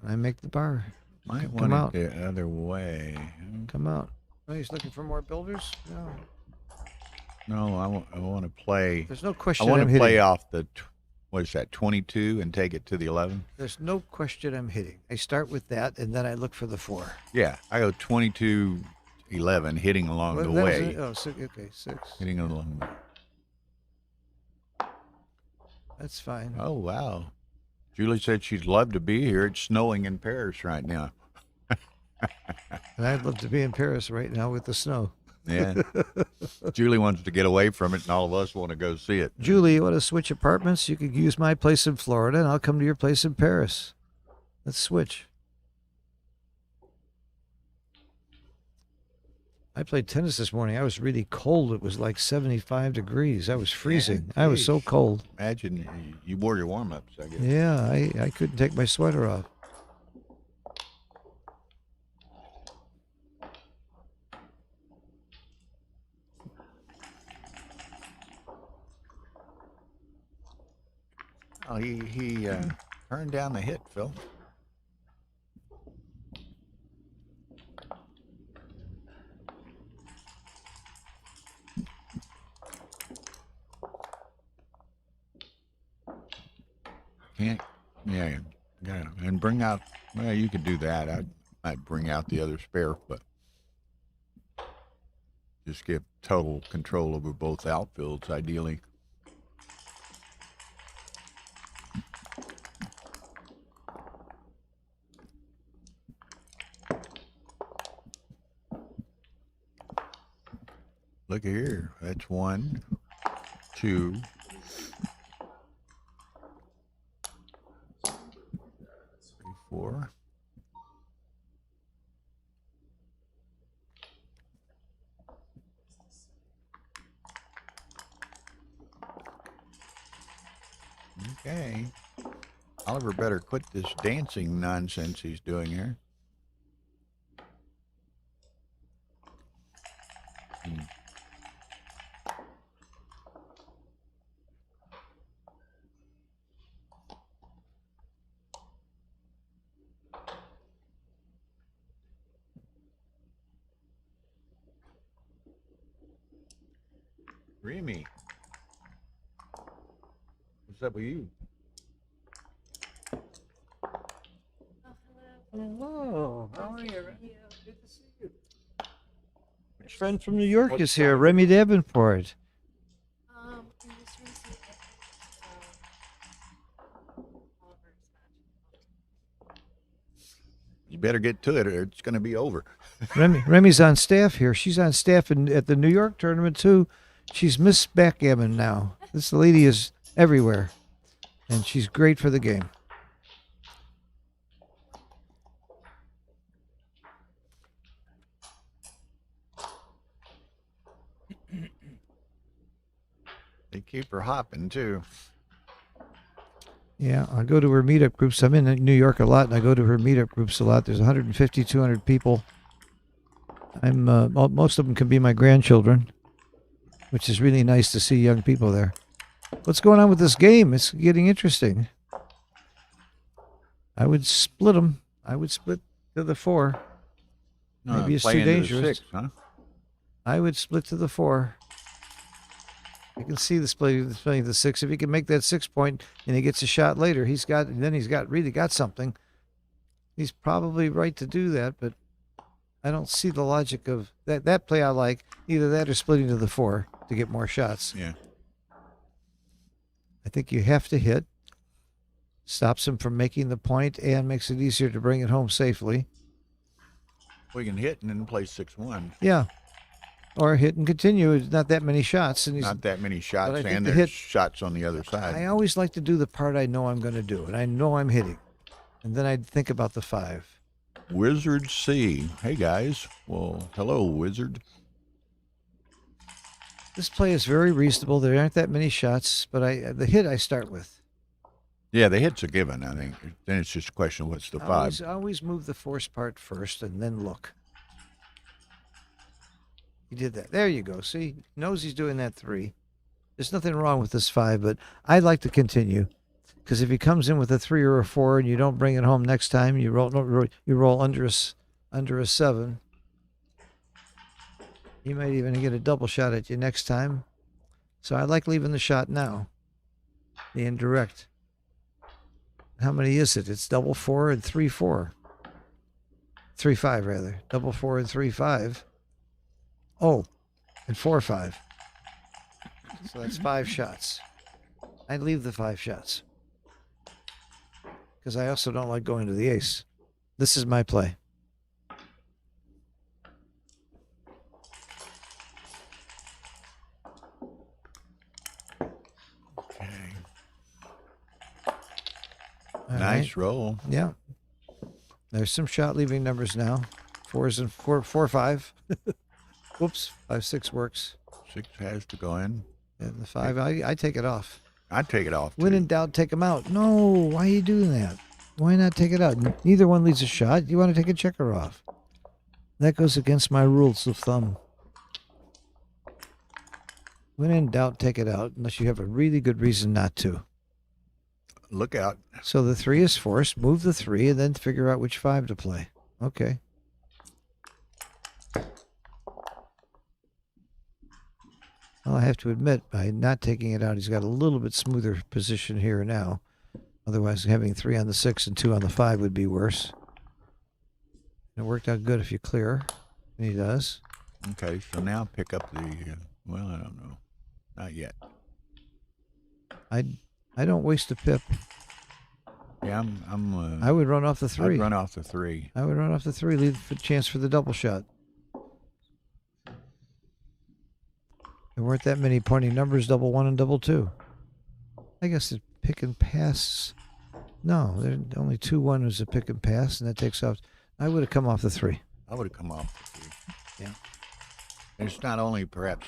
I make the bar. Might Come want out. it the other way. Come out. Oh, he's looking for more builders? No. No, I want to play. There's no question I want I'm to play hitting. off the, what is that, 22 and take it to the 11? There's no question I'm hitting. I start with that, and then I look for the 4. Yeah, I go 22, 11, hitting along the That was way. it? Oh, okay, 6. Hitting along the That's fine. Oh, wow. Julie said she'd love to be here. It's snowing in Paris right now. And I'd love to be in Paris right now with the snow. Yeah. Julie wants to get away from it, and all of us want to go see it. Julie, you want to switch apartments? You could use my place in Florida, and I'll come to your place in Paris. Let's switch. I played tennis this morning. I was really cold. It was like 75 degrees. I was freezing. I was so geez. cold. Imagine you wore your warm-ups, I guess. Yeah, I couldn't take my sweater off. Oh, he turned down the hit, Phil. Can't, yeah, and bring out. Well, you could do that. I'd bring out the other spare, but just give total control over both outfields, ideally. Look here. That's 1, 2. 3, 4. Okay. Oliver better quit this dancing nonsense he's doing here. Remy, what's up with you? Hello. How are you? Good to see you. My friend from New York What is here, side? Remy Davenport. In this recent Oliver's match. You better get to it or it's going to be over. Remy's on staff here. She's on staff at the New York tournament too. She's Miss Backgammon now. This lady is everywhere, and she's great for the game. They keep her hopping too. Yeah, I go to her meetup groups. I'm in New York a lot, and I go to her meetup groups a lot. There's 150, 200 people. Most of them can be my grandchildren, which is really nice to see young people there. What's going on with this game? It's getting interesting. I would split them. I would split to the 4. Maybe it's play too into the dangerous. 6, huh? I would split to the 4. You can see this playing the 6. If he can make that 6 point and he gets a shot later, he's really got something. He's probably right to do that, but I don't see the logic of that. That play I like. Either that or splitting to the 4 to get more shots. Yeah. I think you have to hit. Stops him from making the point and makes it easier to bring it home safely. We can hit and then play 6-1. Yeah. Or hit and continue. It's not that many shots. And he's Not that many shots, I think and the there's hit- shots on the other side. I always like to do the part I know I'm going to do, and I know I'm hitting. And then I'd think about the 5. Wizard C. Hey, guys. Well, hello, Wizard. This play is very reasonable. There aren't that many shots, but the hit I start with. Yeah, the hit's a given, I think. Then it's just a question of what's the 5. Always move the force part first and then look. He did that. There you go. See? He knows he's doing that 3. There's nothing wrong with this 5, but I'd like to continue. Because if he comes in with a 3 or a 4 and you don't bring it home next time, you roll under a 7. He might even get a double shot at you next time. So I like leaving the shot now. The indirect. How many is it? It's double 4 and 3-4. 3-5 rather. Double 4 and 3-5. Oh, and 4-5. So that's 5 shots. I'd leave the 5 shots. Because I also don't like going to the ace. This is my play. Okay. All Nice right. roll. Yeah. There's some shot leaving numbers now. 4s and 4, 5. Whoops, 5-6 works. 6 has to go in. And the 5, I take it off. I'd take it off. When too. in doubt, take them out. No, why are you doing that? Why not take it out? Neither one leads a shot. You want to take a checker off. That goes against my rules of thumb. When in doubt, take it out, unless you have a really good reason not to. Look out. So the 3 is forced. Move the 3 and then figure out which 5 to play. Okay. Well, I have to admit, by not taking it out, he's got a little bit smoother position here now. Otherwise, having 3 on the 6 and 2 on the 5 would be worse. It worked out good if you clear. And he does. Okay, so now pick up the, well, I don't know. Not yet. I don't waste a pip. Yeah, I would run off the 3. I'd run off the 3. I would run off the 3, leave a chance for the double shot. There weren't that many pointing numbers, double 1 and double 2. I guess the pick and pass. No, there only 2-1 was a pick and pass, and that takes off. I would have come off the 3. I would have come off the 3. Yeah. And it's not only perhaps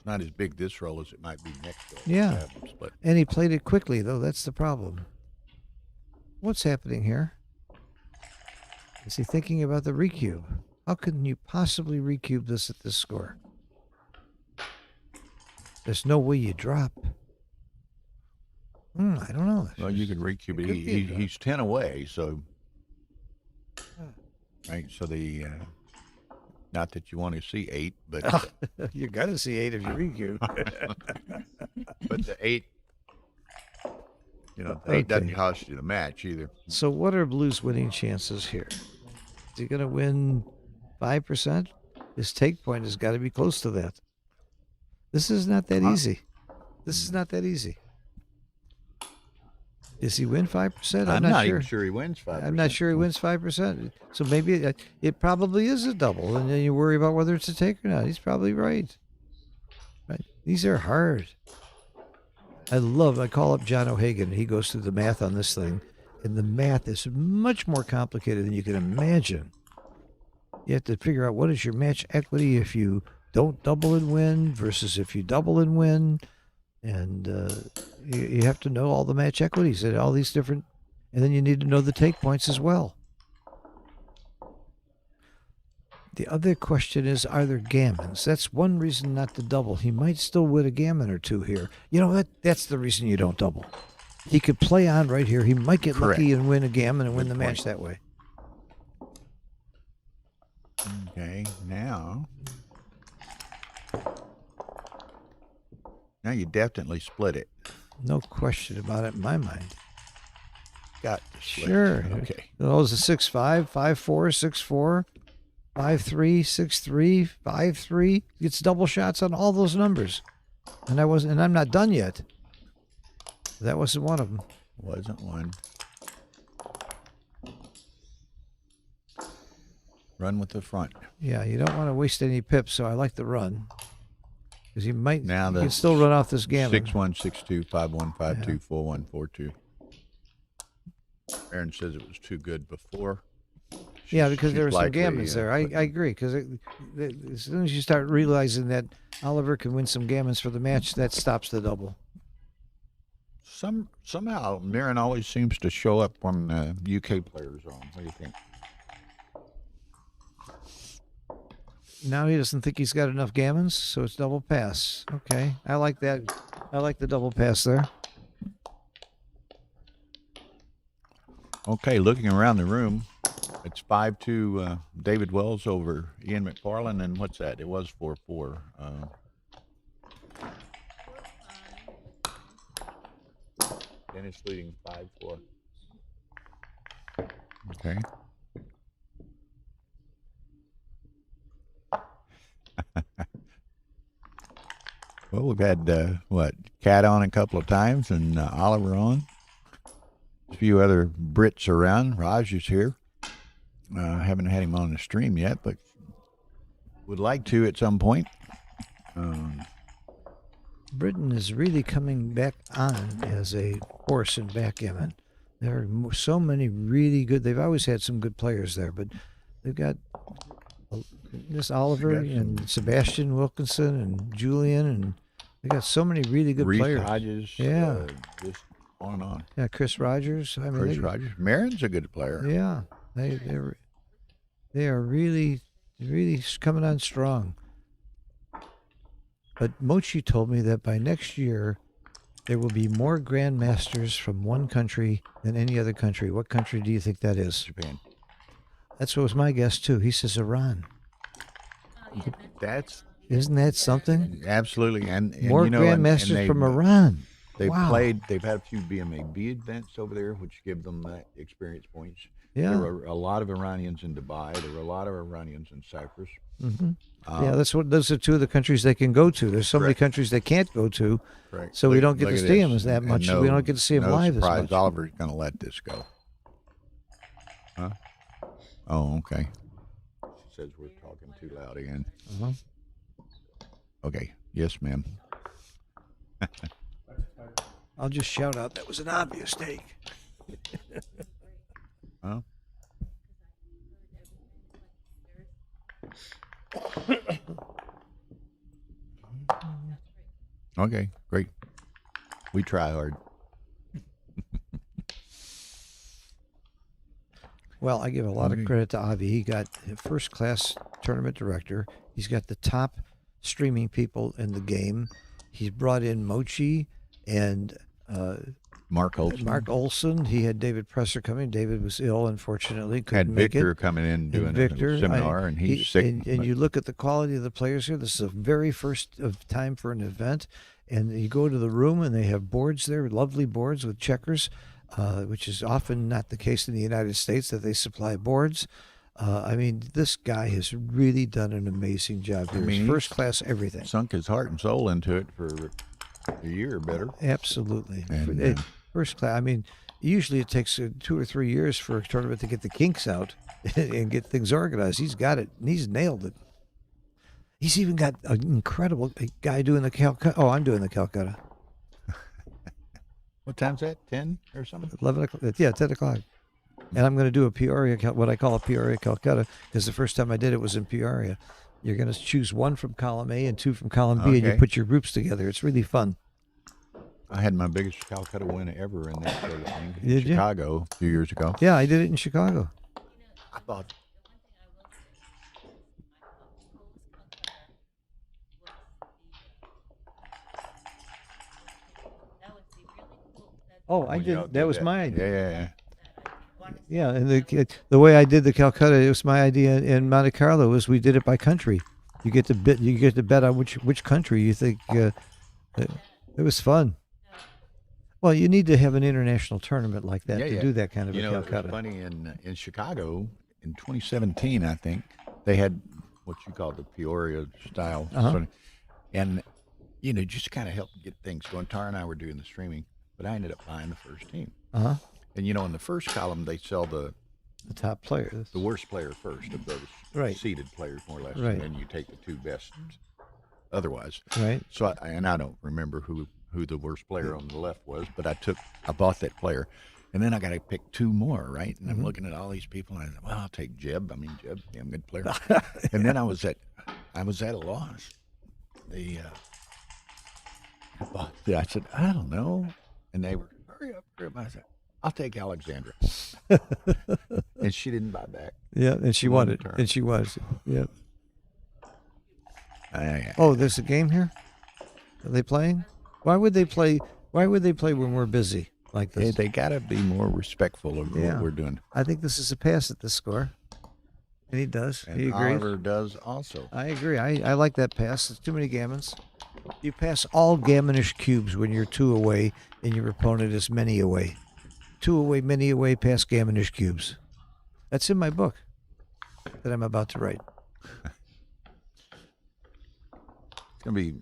not as big this roll as it might be next roll. Yeah. Perhaps, but And he played it quickly, though. That's the problem. What's happening here? Is he thinking about the recube? How can you possibly recube this at this score? There's no way you drop. I don't know. well, you could recube it. could be a drop. He's 10 away, so right. So the not that you want to see 8, but You're gonna see 8 if you recube. but the 8, the 8 doesn't Okay. cost you the match either. So what are Blue's winning chances here? Is he gonna win 5%? His take point has got to be close to that. This is not that easy. This is not that easy. Does he win 5%? I'm not not sure. even sure he wins 5%. I'm not sure he wins 5%. So maybe it probably is a double, and then you worry about whether it's a take or not. He's probably right. Right? These are hard. I call up John O'Hagan. He goes through the math on this thing, and the math is much more complicated than you can imagine. You have to figure out what is your match equity if you don't double and win versus if you double and win. And you have to know all the match equities and all these different, and then you need to know the take points as well. The other question is, are there gammons? That's one reason not to double. He might still win a gammon or 2 here. You know what? That's the reason you don't double. He could play on right here. He might get Correct. lucky and win a gammon and win Good the match point. that way. Okay, now you definitely split it. No question about it in my mind. Got to split Sure. it. Okay. Those are 6-5, 5-4, 6-4, 5-3, 6-3, 5-3. Gets double shots on all those numbers. And I'm not done yet. That wasn't one of them. Wasn't one. Run with the front. Yeah, you don't want to waste any pips, so I like the run. Because you Now you the can still run off this gammon. 6-1, 6-2, 5-1, 5-2, 4-1, 4-2. Aaron says it was too good before. Yeah, because there were She's some likely, gammons there. I putting- agree. Because as soon as you start realizing that Oliver can win some gammons for the match, that stops the double. Somehow Mirren always seems to show up when UK players are on. What do you think? Now he doesn't think he's got enough gammons, so it's double pass. Okay, I like that. I like the double pass there. Okay, looking around the room, it's 5-2 David Wells over Ian McFarlane, and what's that? It was 4-4. Dennis leading 5-4. Okay. Well, we've had Cat on a couple of times, and Oliver on. A few other Brits around. Raj is here. Haven't had him on the stream yet, but would like to at some point. Britain is really coming back on as a force in backgammon. There are so many really good. They've always had some good players there, but they've got this Oliver got some- and Sebastian Wilkinson and Julian, and they got so many really good Reese players. Hodges. Yeah. Just on and on. Yeah, Chris Rogers. I mean, Chris Rogers. Marin's a good player. Yeah, they are really coming on strong. But Mochi told me that by next year there will be more grandmasters from one country than any other country. What country do you think that is? Japan. That's what was my guess too. He says Iran. That's Isn't that something? absolutely. And More you know, and grandmasters from Iran. They've Wow. played. They've had a few BMAB events over there, which give them that experience points. Yeah. There were a lot of Iranians in Dubai. There were a lot of Iranians in Cyprus. Hmm. Yeah, those are two of the countries they can go to. There's so many Correct. countries they can't go to, Correct. so we Look- don't get look to at see this. them as that And much. no- We don't get to see them no live as surprise, much. Oliver's going to let this go. Huh? Oh, okay. She says we're talking too loud again. Uh-huh. Okay. Yes, ma'am. I'll just shout out that was an obvious take. Huh? Okay, great. We try hard. Well, I give a lot Okay. of credit to Avi. He got a first-class tournament director. He's got the top streaming people in the game. He's brought in Mochi and Mark Olson Mark Olson. He had David Presser coming. David was ill, unfortunately, had couldn't make Victor it. coming in And doing Victor, a seminar, and he's he- sick. And but- you look at the quality of the players here. This is the very first of time for an event, and you go to the room and they have boards there, lovely boards with checkers, which is often not the case in the United States that they supply boards. I mean, this guy has really done an amazing job here. mean, He's he's first class everything. sunk his heart and soul into it for a year or better. Absolutely. And, First class. I mean, usually it takes 2 or 3 years for a tournament to get the kinks out and get things organized. He's got it. And he's nailed it. He's even got an incredible guy doing the Calcutta. Oh, I'm doing the Calcutta. What time's that? 10 or something? 11 o'clock. Yeah, 10 o'clock. And I'm going to do a Peoria, what I call a Peoria Calcutta, because the first time I did it was in Peoria. You're going to choose one from column A and two from column B, and you Okay. put your groups together. It's really fun. I had my biggest Calcutta win ever in that sort of thing in Did you? Chicago a few years ago. Yeah, I did it in Chicago. I thought Oh, I when y'all did. That was my idea. Yeah. Yeah, and the way I did the Calcutta, it was my idea in Monte Carlo. Was we did it by country. You get to bet on which country you think. It was fun. Well, you need to have an international tournament like that to do that kind of You a know, it was Calcutta. funny in Chicago in 2017. I think they had what you call the Peoria style, Uh-huh. and just kind of helped get things going. Tara and I were doing the streaming, but I ended up buying the first team. Uh-huh. And in the first column they sell the The top players. worst player first of those Right. seeded players, more or less, Right. and then you take the two best. Otherwise, Right. so I don't remember who the worst player on the left was, but I bought that player, and then I got to pick two more, right? And I'm looking at all these people, and I said, well, I'll take Jeb. I mean, Jeb's a damn good player. And then I was at a loss. I said, I don't know, and they were hurry up. I said, I'll take Alexandra, and she didn't buy back. Yeah, and she One won it. turn. And she was. Yeah. Yeah. Oh, there's a game here. Are they playing? Why would they play? Why would they play when we're busy like this? They got to be more respectful of Yeah. what we're doing. I think this is a pass at this score. And he does. And He agrees. Oliver does also. I agree. I like that pass. It's too many gammons. You pass all gammonish cubes when you're 2 away and your opponent is many away. 2 away, many away, pass gammonish cubes. That's in my book that I'm about to write. It's going to be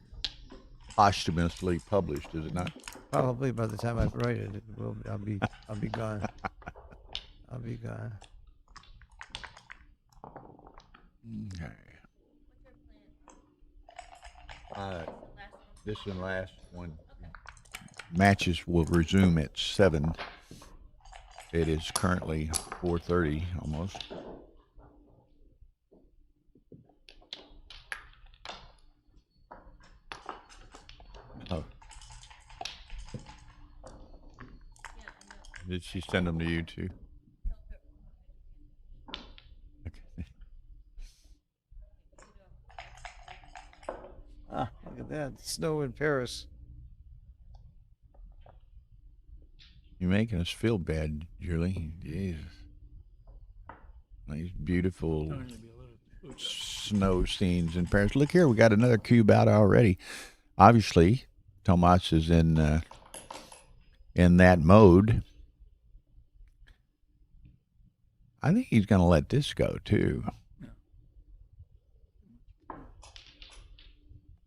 posthumously published, is it not? Probably by the time I write it, I'll be gone. I'll be gone. Okay. This and last one. Matches will resume at 7. It is currently 4:30 almost. Did she send them to you too? Okay. Ah, look at that. Snow in Paris. You're making us feel bad, Julie. Jesus. These beautiful snow scenes in Paris. Look here, we got another cube out already. Obviously, Tomas is in that mode. I think he's going to let this go too. What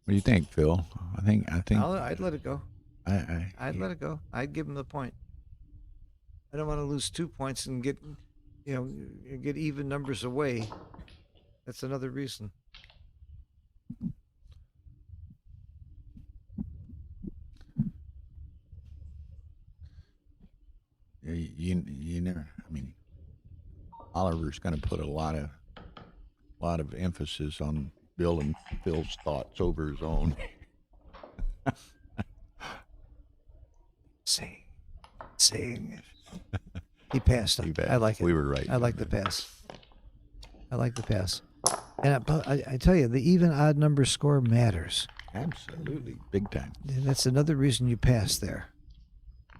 do you think, Phil? I think. I'd let it go. I I'd let it go. I'd give him the point. I don't want to lose 2 points and get even numbers away. That's another reason. you never. I mean, Oliver's going to put a lot of emphasis on building Phil's thoughts over his own. Saying. He passed. Too bad. I like it. We were right. I like the pass. And I tell you, the even odd number score matters. Absolutely, big time. And that's another reason you pass there.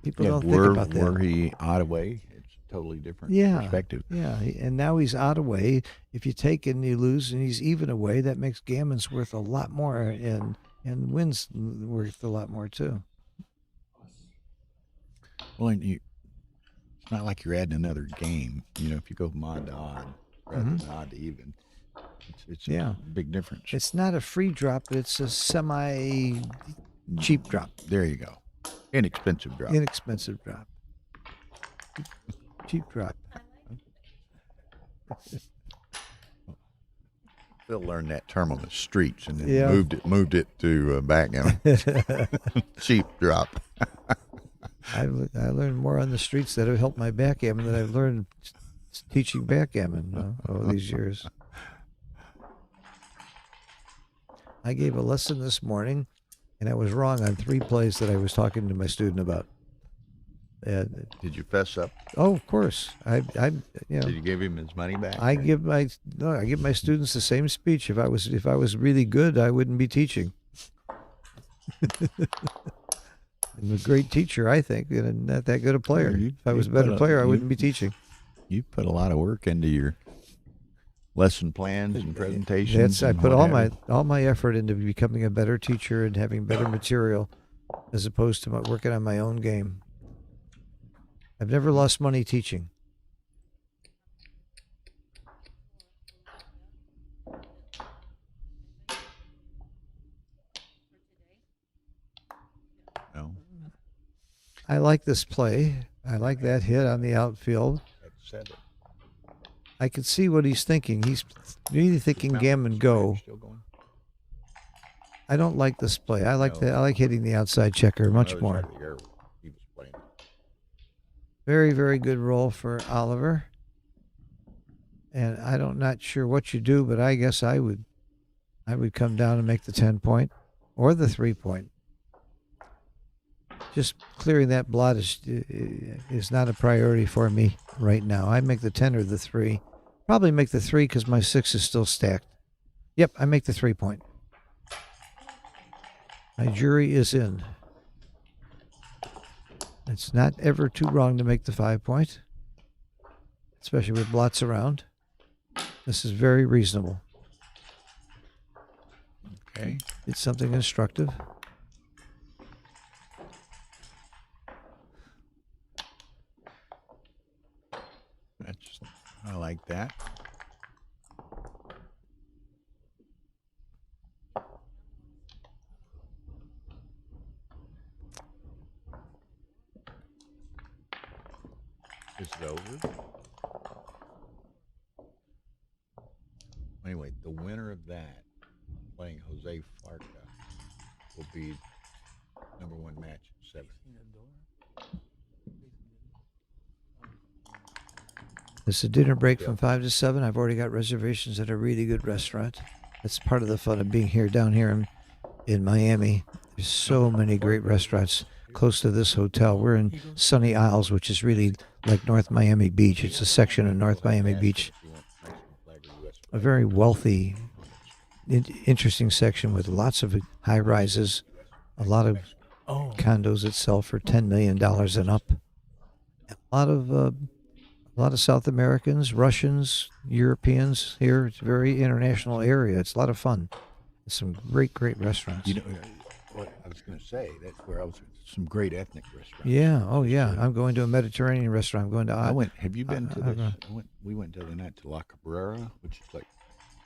People don't think were about that. Were he out of way? It's a totally different perspective. Yeah, and now he's out of way. If you take and you lose, and he's even away, that makes gammons worth a lot more, and wins worth a lot more too. Well, and it's not like you're adding another game. If you go from odd to odd rather than odd to even, it's a big difference. It's not a free drop, but it's a semi-cheap drop. There you go. Inexpensive drop. Inexpensive drop. Cheap drop. Phil learned that term on the streets and then Yeah. moved it to backgammon. Cheap drop. I learned more on the streets that have helped my backgammon than I've learned teaching backgammon all these years. I gave a lesson this morning, and I was wrong on 3 plays that I was talking to my student about. Did you fess up? Oh, of course. Did you give him his money back? I give my students the same speech. If I was really good, I wouldn't be teaching. I'm a great teacher, I think, and not that good a player. Yeah, if I was a better player, I wouldn't be teaching. You put a lot of work into your lesson plans and presentations. I put all my effort into becoming a better teacher and having better material, as opposed to working on my own game. I've never lost money teaching. No. I like this play. I like that hit on the outfield. That said it. I can see what he's thinking. He's really thinking gammon go. Still going? I don't like this play. I like I like hitting the outside checker much more. He was playing. Very, very good roll for Oliver. And not sure what you do, but I guess I would come down and make the 10-point or the 3-point. Just clearing that blot is not a priority for me right now. I make the 10 or the 3. Probably make the 3 because my 6 is still stacked. Yep, I make the 3-point. My jury is in. It's not ever too wrong to make the 5-point, especially with blots around. This is very reasonable. Okay. It's something instructive. I like that. Is it over? Anyway, the winner of that, playing Jose Farca, will be #1 match at 7. It's a dinner break from 5 to 7. I've already got reservations at a really good restaurant. That's part of the fun of being down here in Miami. There's so many great restaurants. close to this hotel. We're in Sunny Isles, which is really like North Miami Beach. It's a section of North Miami Beach. A very wealthy, interesting section with lots of high rises, a lot of condos that sell for $10 million and up. A lot of South Americans, Russians, Europeans here. It's a very international area. It's a lot of fun. Some great restaurants. You know, what I was going to say, that's where I was. Some great ethnic restaurants. Yeah. Oh, yeah. I'm going to a Mediterranean restaurant. I'm going to. I went. Have you been to this? We went the other night to La Cabrera, which is like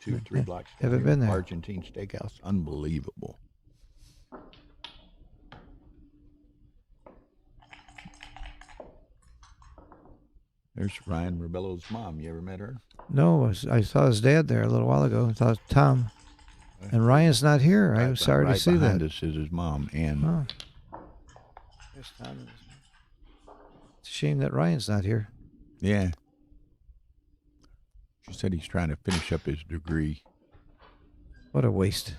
2 or 3 blocks. Haven't been there. Argentine steakhouse, unbelievable. There's Ryan Rebello's mom. You ever met her? No, I saw his dad there a little while ago. I thought Tom. And Ryan's not here. I'm sorry to see that. Behind us is his mom, and Oh. There's Tom. It's a shame that Ryan's not here. yeah, she said he's trying to finish up his degree. What a waste.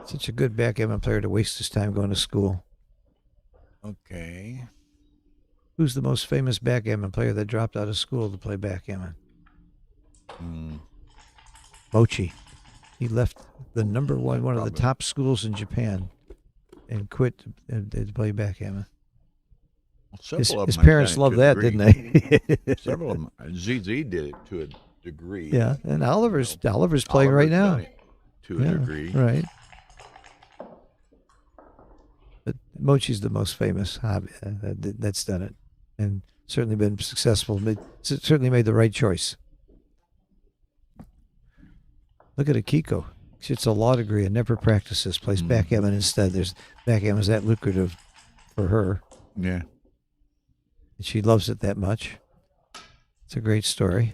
Such a good backgammon player to waste his time going to school. Okay. Who's the most famous backgammon player that dropped out of school to play backgammon? Mochi. He left the one of the top schools in Japan, and quit to play backgammon. Well, His parents loved that, didn't they? Several of them. ZZ did it to a degree. Yeah, and Oliver's playing right now. Done it to a degree. Right. But Mochi's the most famous hobby that's done it, and certainly been successful. Certainly made the right choice. Look at Akiko. It's a law degree and never practices. Plays backgammon instead. Backgammon's that lucrative for her. Yeah. And she loves it that much. It's a great story.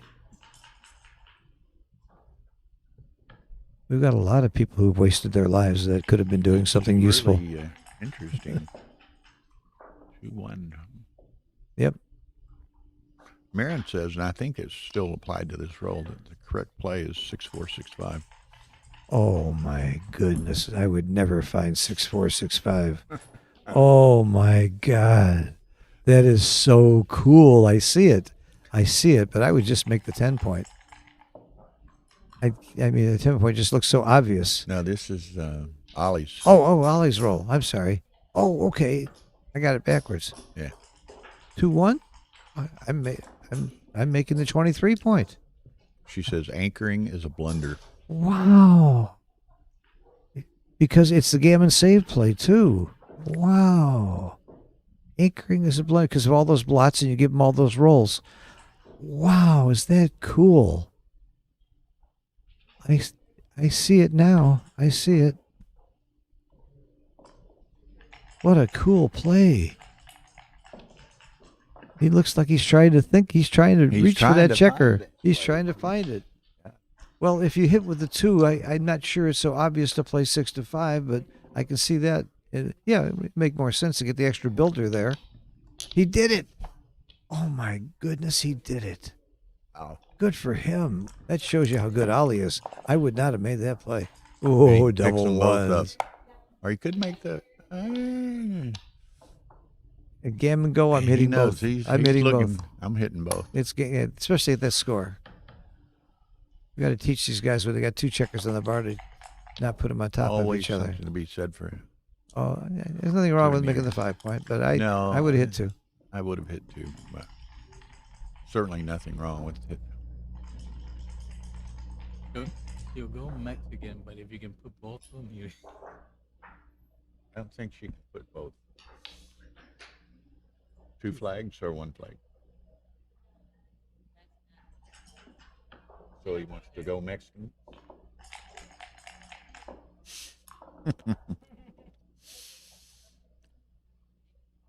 We've got a lot of people who've wasted their lives that could have been doing something useful. Really, interesting. 2-1. Yep. Marin says, and I think it's still applied to this role, that the correct play is 6-4, 6-5. Oh my goodness. I would never find 6-4, 6-5. Oh my God. That is so cool. I see it, but I would just make the 10-point. I mean, the 10-point just looks so obvious. Now, this is Ollie's. Oh, Ollie's roll. I'm sorry. Oh, okay. I got it backwards. Yeah. 2-1? I'm making the 23-point. She says anchoring is a blunder. Wow. Because it's the gammon save play, too. Wow. Anchoring is a blunder because of all those blots and you give them all those rolls. Wow, is that cool? I see it now. I see it. What a cool play. He looks like he's trying to think. He's trying to reach for that checker. He's trying to find it. Well, if you hit with the 2, I'm not sure it's so obvious to play 6-5, but I can see that. It would make more sense to get the extra builder there. He did it. Oh, my goodness, he did it. Wow. Good for him. That shows you how good Ollie is. I would not have made that play. Oh, double ones. Or you could make the... A gammon go, I'm hitting both. I'm hitting both. I'm hitting both. It's especially at that score. We got to teach these guys when they got 2 checkers on the bar to not put them on top of each other. Something to be said for it. Oh, there's nothing wrong with making the 5-point, but I would have hit 2. I would have hit 2, but certainly nothing wrong with it. You'll go Mexican, but if you can put both of them, you. I don't think she can put both. 2 flags or 1 flag? So he wants to go Mexican?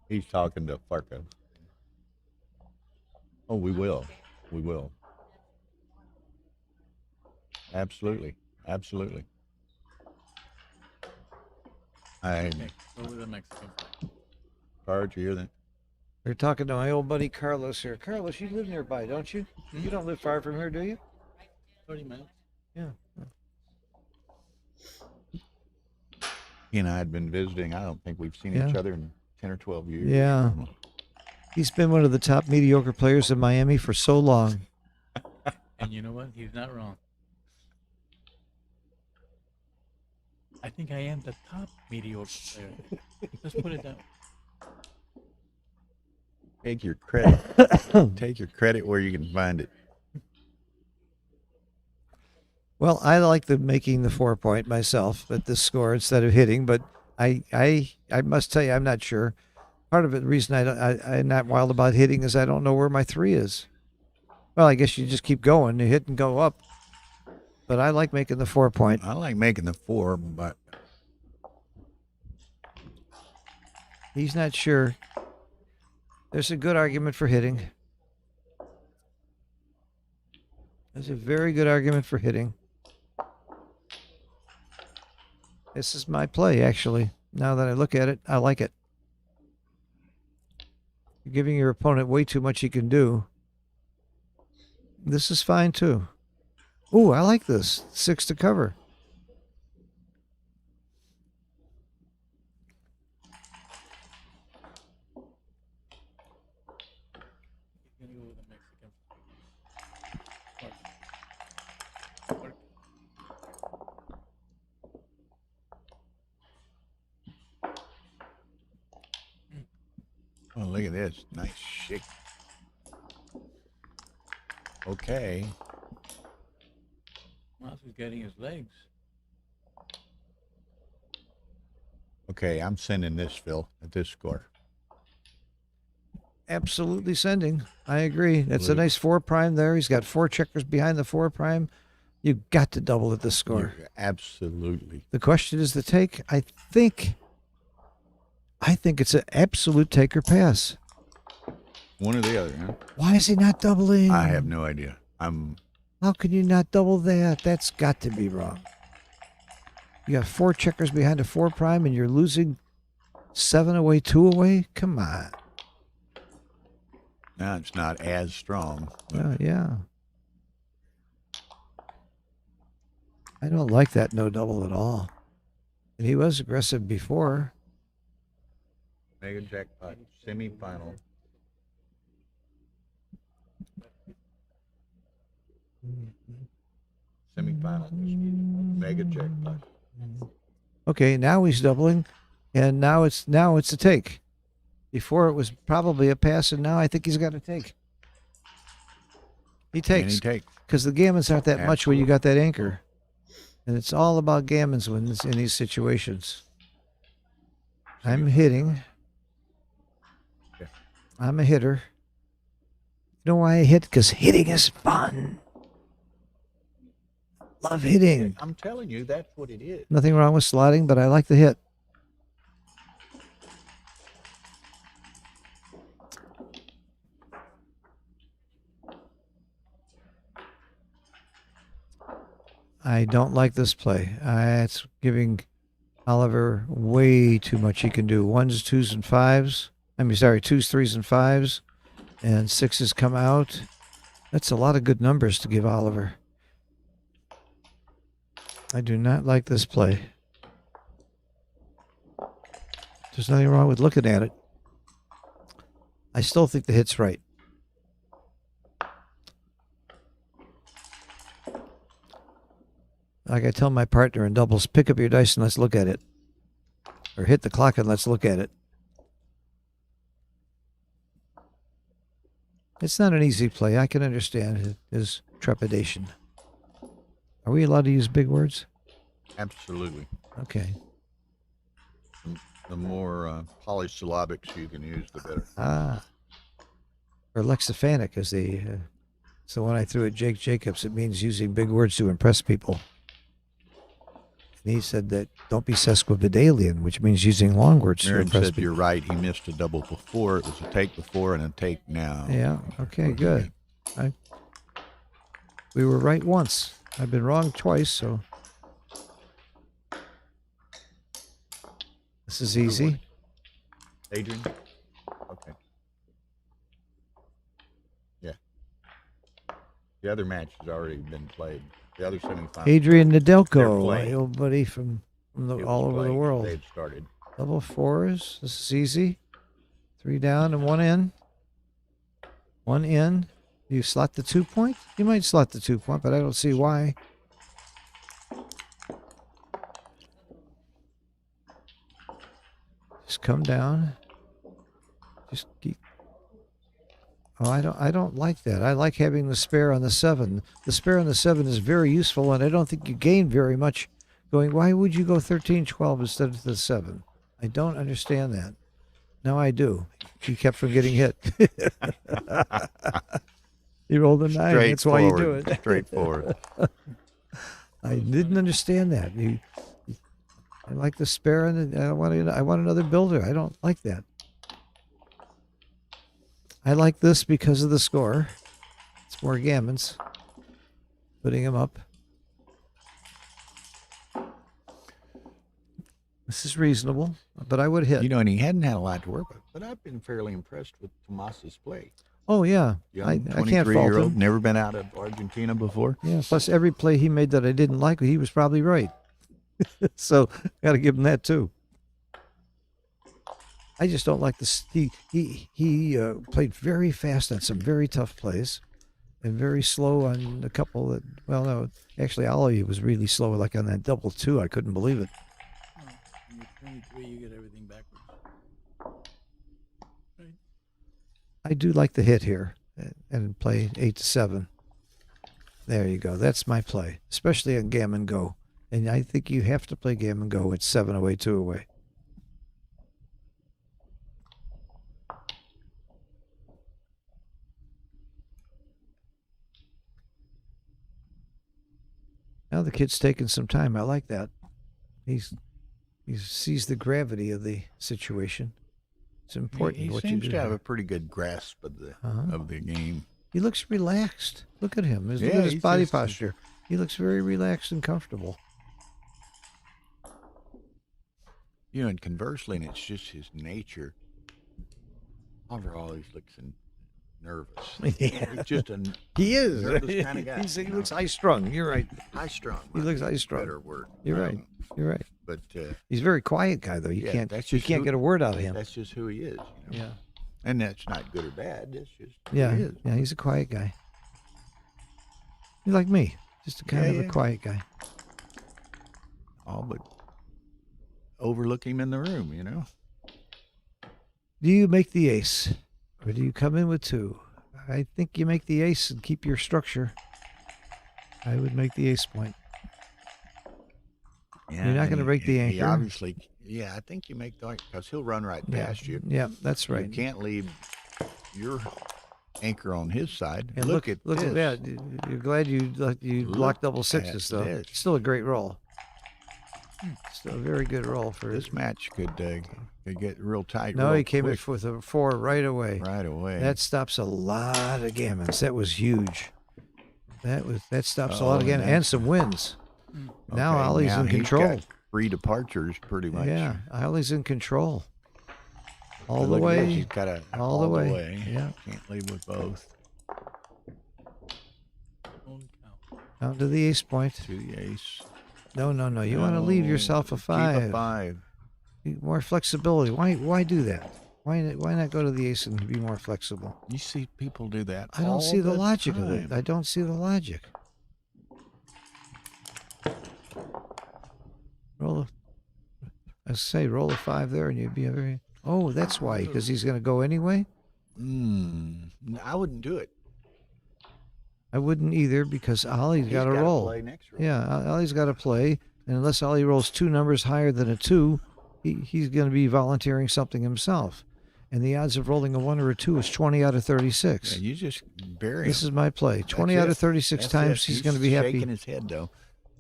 He's talking to Farco. Oh, we will. We will. Absolutely. Absolutely. Okay, go with the Mexican. Cards, you hear that? We're talking to my old buddy Carlos here. Carlos, you live nearby, don't you? You don't live far from here, do you? 30 minutes. Yeah. He and I had been visiting. I don't think we've seen Yeah. each other in 10 or 12 years. Yeah. He's been one of the top mediocre players in Miami for so long. And you know what? He's not wrong. I think I am the top mediocre player. Let's put it down. Take your credit. Take your credit where you can find it. Well, I like making the 4-point myself at this score instead of hitting, but I must tell you, I'm not sure. Part of it, the reason I'm not wild about hitting is I don't know where my 3 is. Well, I guess you just keep going. You hit and go up. But I like making the 4-point. I like making the 4, but He's not sure. There's a good argument for hitting. There's a very good argument for hitting. This is my play, actually. Now that I look at it, I like it. You're giving your opponent way too much he can do. This is fine, too. Ooh, I like this. 6 to cover. He's gonna go with the Mexican. Work. oh, look at this. Nice shake. Okay. Mouse is getting his legs. Okay, I'm sending this, Phil, at this score. Absolutely sending. I agree. That's a Absolutely. nice 4 prime there. He's got 4 checkers behind the 4 prime. You've got to double at this score. Absolutely. The question is the take. I think it's an absolute take or pass. One or the other, huh? Why is he not doubling? I have no idea. How can you not double that? That's got to be wrong. You got 4 checkers behind a 4 prime and you're losing 7 away, 2 away? Come on. Now it's not as strong. Yeah. I don't like that no double at all. And he was aggressive before. Mega Jackpot semifinal. Semifinal. Mega Jackpot. Okay, now he's doubling, and now it's a take. Before it was probably a pass, and now I think he's got a take. He Can he takes take? because the gammons aren't that much when you got that anchor, and it's all about gammons when it's in these situations. I'm hitting. Yeah. I'm a hitter. You know why I hit? Because hitting is fun. Love hitting. I'm telling you, that's what it is. Nothing wrong with slotting, but I like the hit. I don't like this play. It's giving Oliver way too much he can do. 1s, 2s, and 5s. 2s, 3s, and 5s. And 6s come out. That's a lot of good numbers to give Oliver. I do not like this play. There's nothing wrong with looking at it. I still think the hit's right. Like I tell my partner in doubles, pick up your dice and let's look at it. Or hit the clock and let's look at it. It's not an easy play. I can understand his trepidation. Are we allowed to use big words? Absolutely. Okay. The more polysyllabics you can use, the better. Or lexiphanic, as it's the one I threw at Jake Jacobs. It means using big words to impress people. And he said that don't be sesquipedalian, which means using long words to Aaron impress said people. you're right. He missed a double before. It was a take before and a take now. Yeah. Okay. Good. We were right once. I've been wrong twice, so this is easy. Adrian? Okay. Yeah. The other match has already been played. The other semifinal. Adrian They're Nedelko, playing. my old buddy from it was all over the played. world. They had started. Double 4s. This is easy. 3 down and 1 in. 1 in. Do you slot the 2 point? You might slot the 2 point, but I don't see why. Just come down. Just keep. Oh, I don't like that. I like having the spare on the 7. The spare on the 7 is very useful, and I don't think you gain very much going. Why would you go 13-12 instead of the 7? I don't understand that. Now I do. He kept from getting hit. He rolled a 9. That's why you do it. Straightforward. I didn't understand that. I like the spare, and I want another builder. I don't like that. I like this because of the score. It's more gammons. Putting him up. This is reasonable, but I would hit. You know, and he hadn't had a lot to work with, but I've been fairly impressed with Tomas's play. Oh, yeah. Young, I can't fault him. Never been out of Argentina before. Yeah, plus every play he made that I didn't like, he was probably right. So, got to give him that, too. I just don't like this. He played very fast on some very tough plays and very slow on a couple that, well, no, actually, Ollie was really slow, like on that double 2. I couldn't believe it. When you're 23, you get everything backwards. Right? I do like the hit here and play 8-7. There you go. That's my play, especially on Gammon Go. And I think you have to play Gammon Go at 7 away, 2 away. Now the kid's taking some time. I like that. He sees the gravity of the situation. It's important He what you seems do. to have a pretty good grasp of the game. He looks relaxed. Look at him. Look Yeah, at his he's body just- posture. He looks very relaxed and comfortable. You know, and conversely, and it's just his nature. Oliver always looks nervous. Yeah. He's just a He is. nervous kind of guy. He looks high strung. You're right. high strung. He looks high strung. Better word. You're right. You're right. But He's a very quiet guy, though. You yeah, can't. that's You just can't get a word out of him. That's just who he is. You know? Yeah. And that's not good or bad. That's just who Yeah. he is. Yeah. He's a quiet guy. He's like me, just a kind of a Yeah. quiet guy. All but overlook him in the room. You know. Do you make the ace, or do you come in with 2? I think you make the ace and keep your structure. I would make the ace point. Yeah, You're not and gonna break the He anchor. obviously, yeah, I think you make the because he'll run right past you. Yeah, that's right. You can't leave your anchor on his side. And look at look this. at that. You're glad you blocked double sixes, at though. this. Still a great roll. Still a very good roll for This match could get real tight. No, real he came in quick with a 4 right away. right away. That stops a lot of gammons. That was huge. That stops a Oh, lot of and gammons and some wins. Now Okay, Ollie's now in he's control. got 3 departures, pretty much. Yeah, Ollie's in control. All the Look at this, way. He's got a all the way. Yeah. Can't leave with both. Don't count. Down to the ace point. To the ace. No. You want to leave yourself a 5. Keep a 5. More flexibility. Why do that? Why not go to the ace and be more flexible? You see people do that. I don't all see the logic of time. it. I don't see the logic. Roll a 5 there, and you'd be a very. Oh, that's why, because he's going to go anyway. I wouldn't do it. I wouldn't either, because Ollie's He's got to gotta roll. play next roll. Yeah, Ollie's got to play, and unless Ollie rolls 2 numbers higher than a 2, he's going to be volunteering something himself. And the odds of rolling a 1 or a 2 is 20 out of 36. Yeah, you just bury This him. is my play. 20 That's out it. of 36 That's times it. he's going to be happy. Shaking his head though.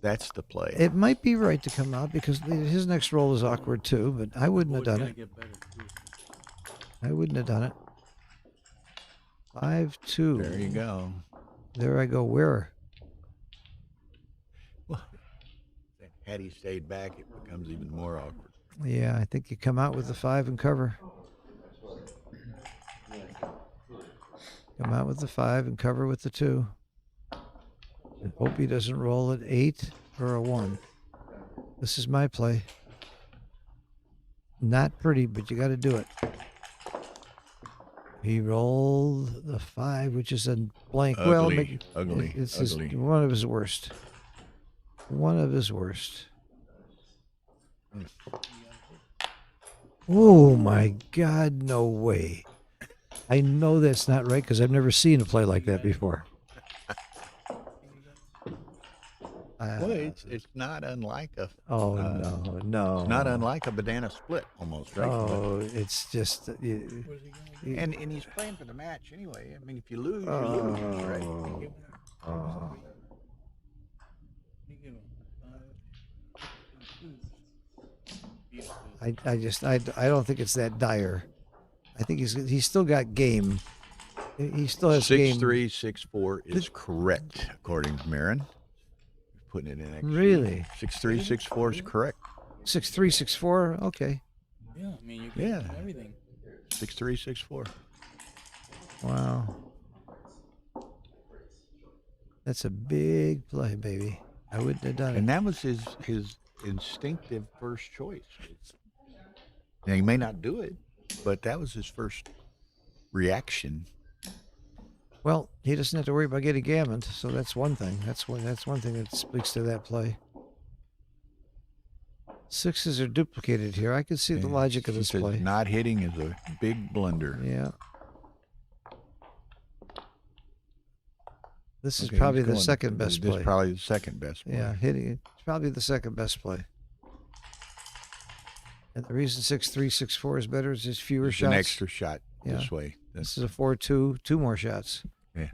That's the play. It might be right to come out because his next roll is awkward too, but I wouldn't have Board's done gotta it. get better, too. I wouldn't have done it. 5-2. There you go. There I go. Where? Had he stayed back, it becomes even more awkward. Yeah, I think you come out with the 5 and cover. Come out with the 5 and cover with the 2. And hope he doesn't roll at 8 or a 1. This is my play. Not pretty, but you got to do it. He rolled the 5, which is a blank. Well, Ugly, ugly, it's ugly. one of his worst. One of his worst. Oh my God! No way. I know that's not right because I've never seen a play like that before. Well, it's not unlike a. Oh no! It's not unlike a banana split, almost, right? Oh, it's just. Where's he going? And he's playing for the match anyway. I mean, if you lose, you lose, right? Give him. Oh. What do you give him? 5, 2. Beautiful. I don't think it's that dire. I think he's still got game. He still has game. 6'3", 6'4" is correct, according to Marin. Putting it in extra. Really? 6'3", 6'4" is correct. 6'3", 6'4". Okay. Yeah, I mean, you get Yeah. everything. 6'3", 6'4". Wow. That's a big play, baby. I wouldn't have done it. And that was his instinctive first choice. Now, he may not do it, but that was his first reaction. Well, he doesn't have to worry about getting gammoned, so that's one thing. That's one thing that speaks to that play. 6s are duplicated here. I can see the logic of He this says play. not hitting is a big blunder. Yeah. This is Okay, probably he's the going- second best This play. is probably the second best play. Yeah, hitting it's probably the second best play. And the reason 6'3", 6'4" is better is there's fewer It's shots. an extra shot Yeah. this way. This is a 4-2, 2 more shots. Yeah.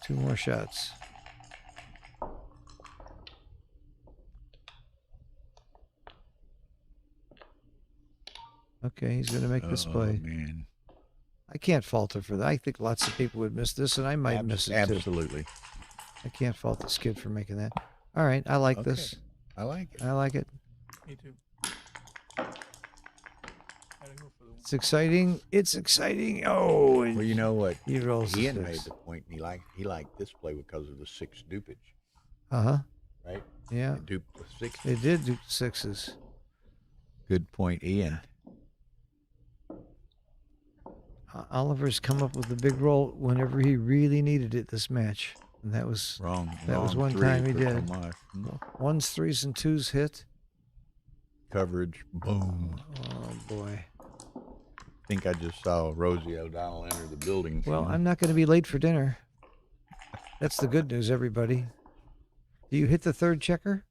2 more shots. Okay, he's going to make this play. Man. I can't fault him for that. I think lots of people would miss this, and I might miss it too. Absolutely. I can't fault this kid for making that. All right, I like Okay. this. I like it. I like it. Me too. Gotta go for the one. It's exciting. It's exciting. Oh, and Well, you know what? he rolls Ian the made 6. the point. He liked this play because of the 6 dupage, Uh-huh. right? Yeah, They duped the 6. they did do 6s. Good point, Ian. Oliver's come up with a big roll whenever he really needed it this match. And that was Wrong. That was wrong one three time he for did. Tomas. 1s, 3s, and 2s hit. Coverage. Boom. Oh, boy. I think I just saw Rosie O'Donnell enter the building. Well, I'm not going to be late for dinner. That's the good news, everybody. Do you hit the third checker?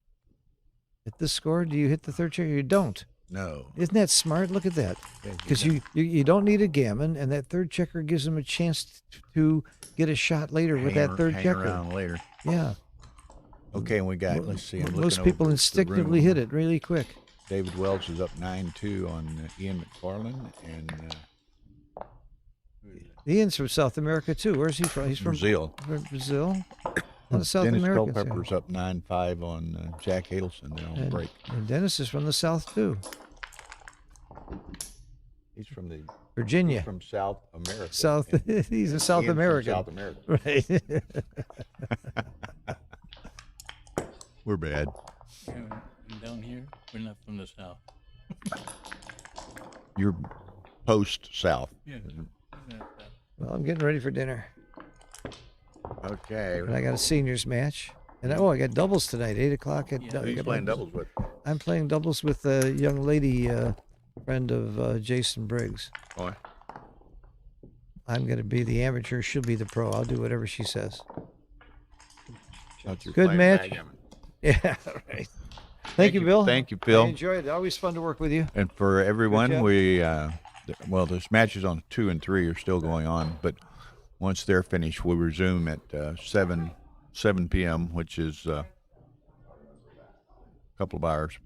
At this score, do you hit the third checker? You don't. No. Isn't that smart? Look at that. Yeah, Because you don't need a gammon, and that third checker gives him a chance to get a shot later with that third hang checker. around later. Yeah. Okay, and we got, let's see. I'm Most looking people over the instinctively room. hit it really quick. David Wells is up 9-2 on Ian McFarland, and Ian's from South America, too. Where's he from? He's from Brazil. Brazil? A lot of South Dennis Americans here. Culpepper's up 9-5 on Jack Adelson there on break. And Dennis is from the South, too. He's from the Virginia. He's from South America. South. And He's a South Ian's from American. South America. Right. We're bad. Yeah, and down here, we're not from the south. You're post South. Yeah. Well, I'm getting ready for dinner. Okay. And I got a seniors match. And I got doubles tonight, 8 o'clock. Yeah. Who you playing doubles with? I'm playing doubles with a young lady friend of Jason Briggs. Boy. I'm going to be the amateur. She'll be the pro. I'll do whatever she says. Thought you were Good playing match. backgammon. Yeah, right. Thank you, Bill. Thank you, I Phil. enjoyed it. Always fun to work with you. And for everyone, job. we well, those matches on 2 and 3 are still going on, but once they're finished, we'll resume at 7 p.m., which is a couple of hours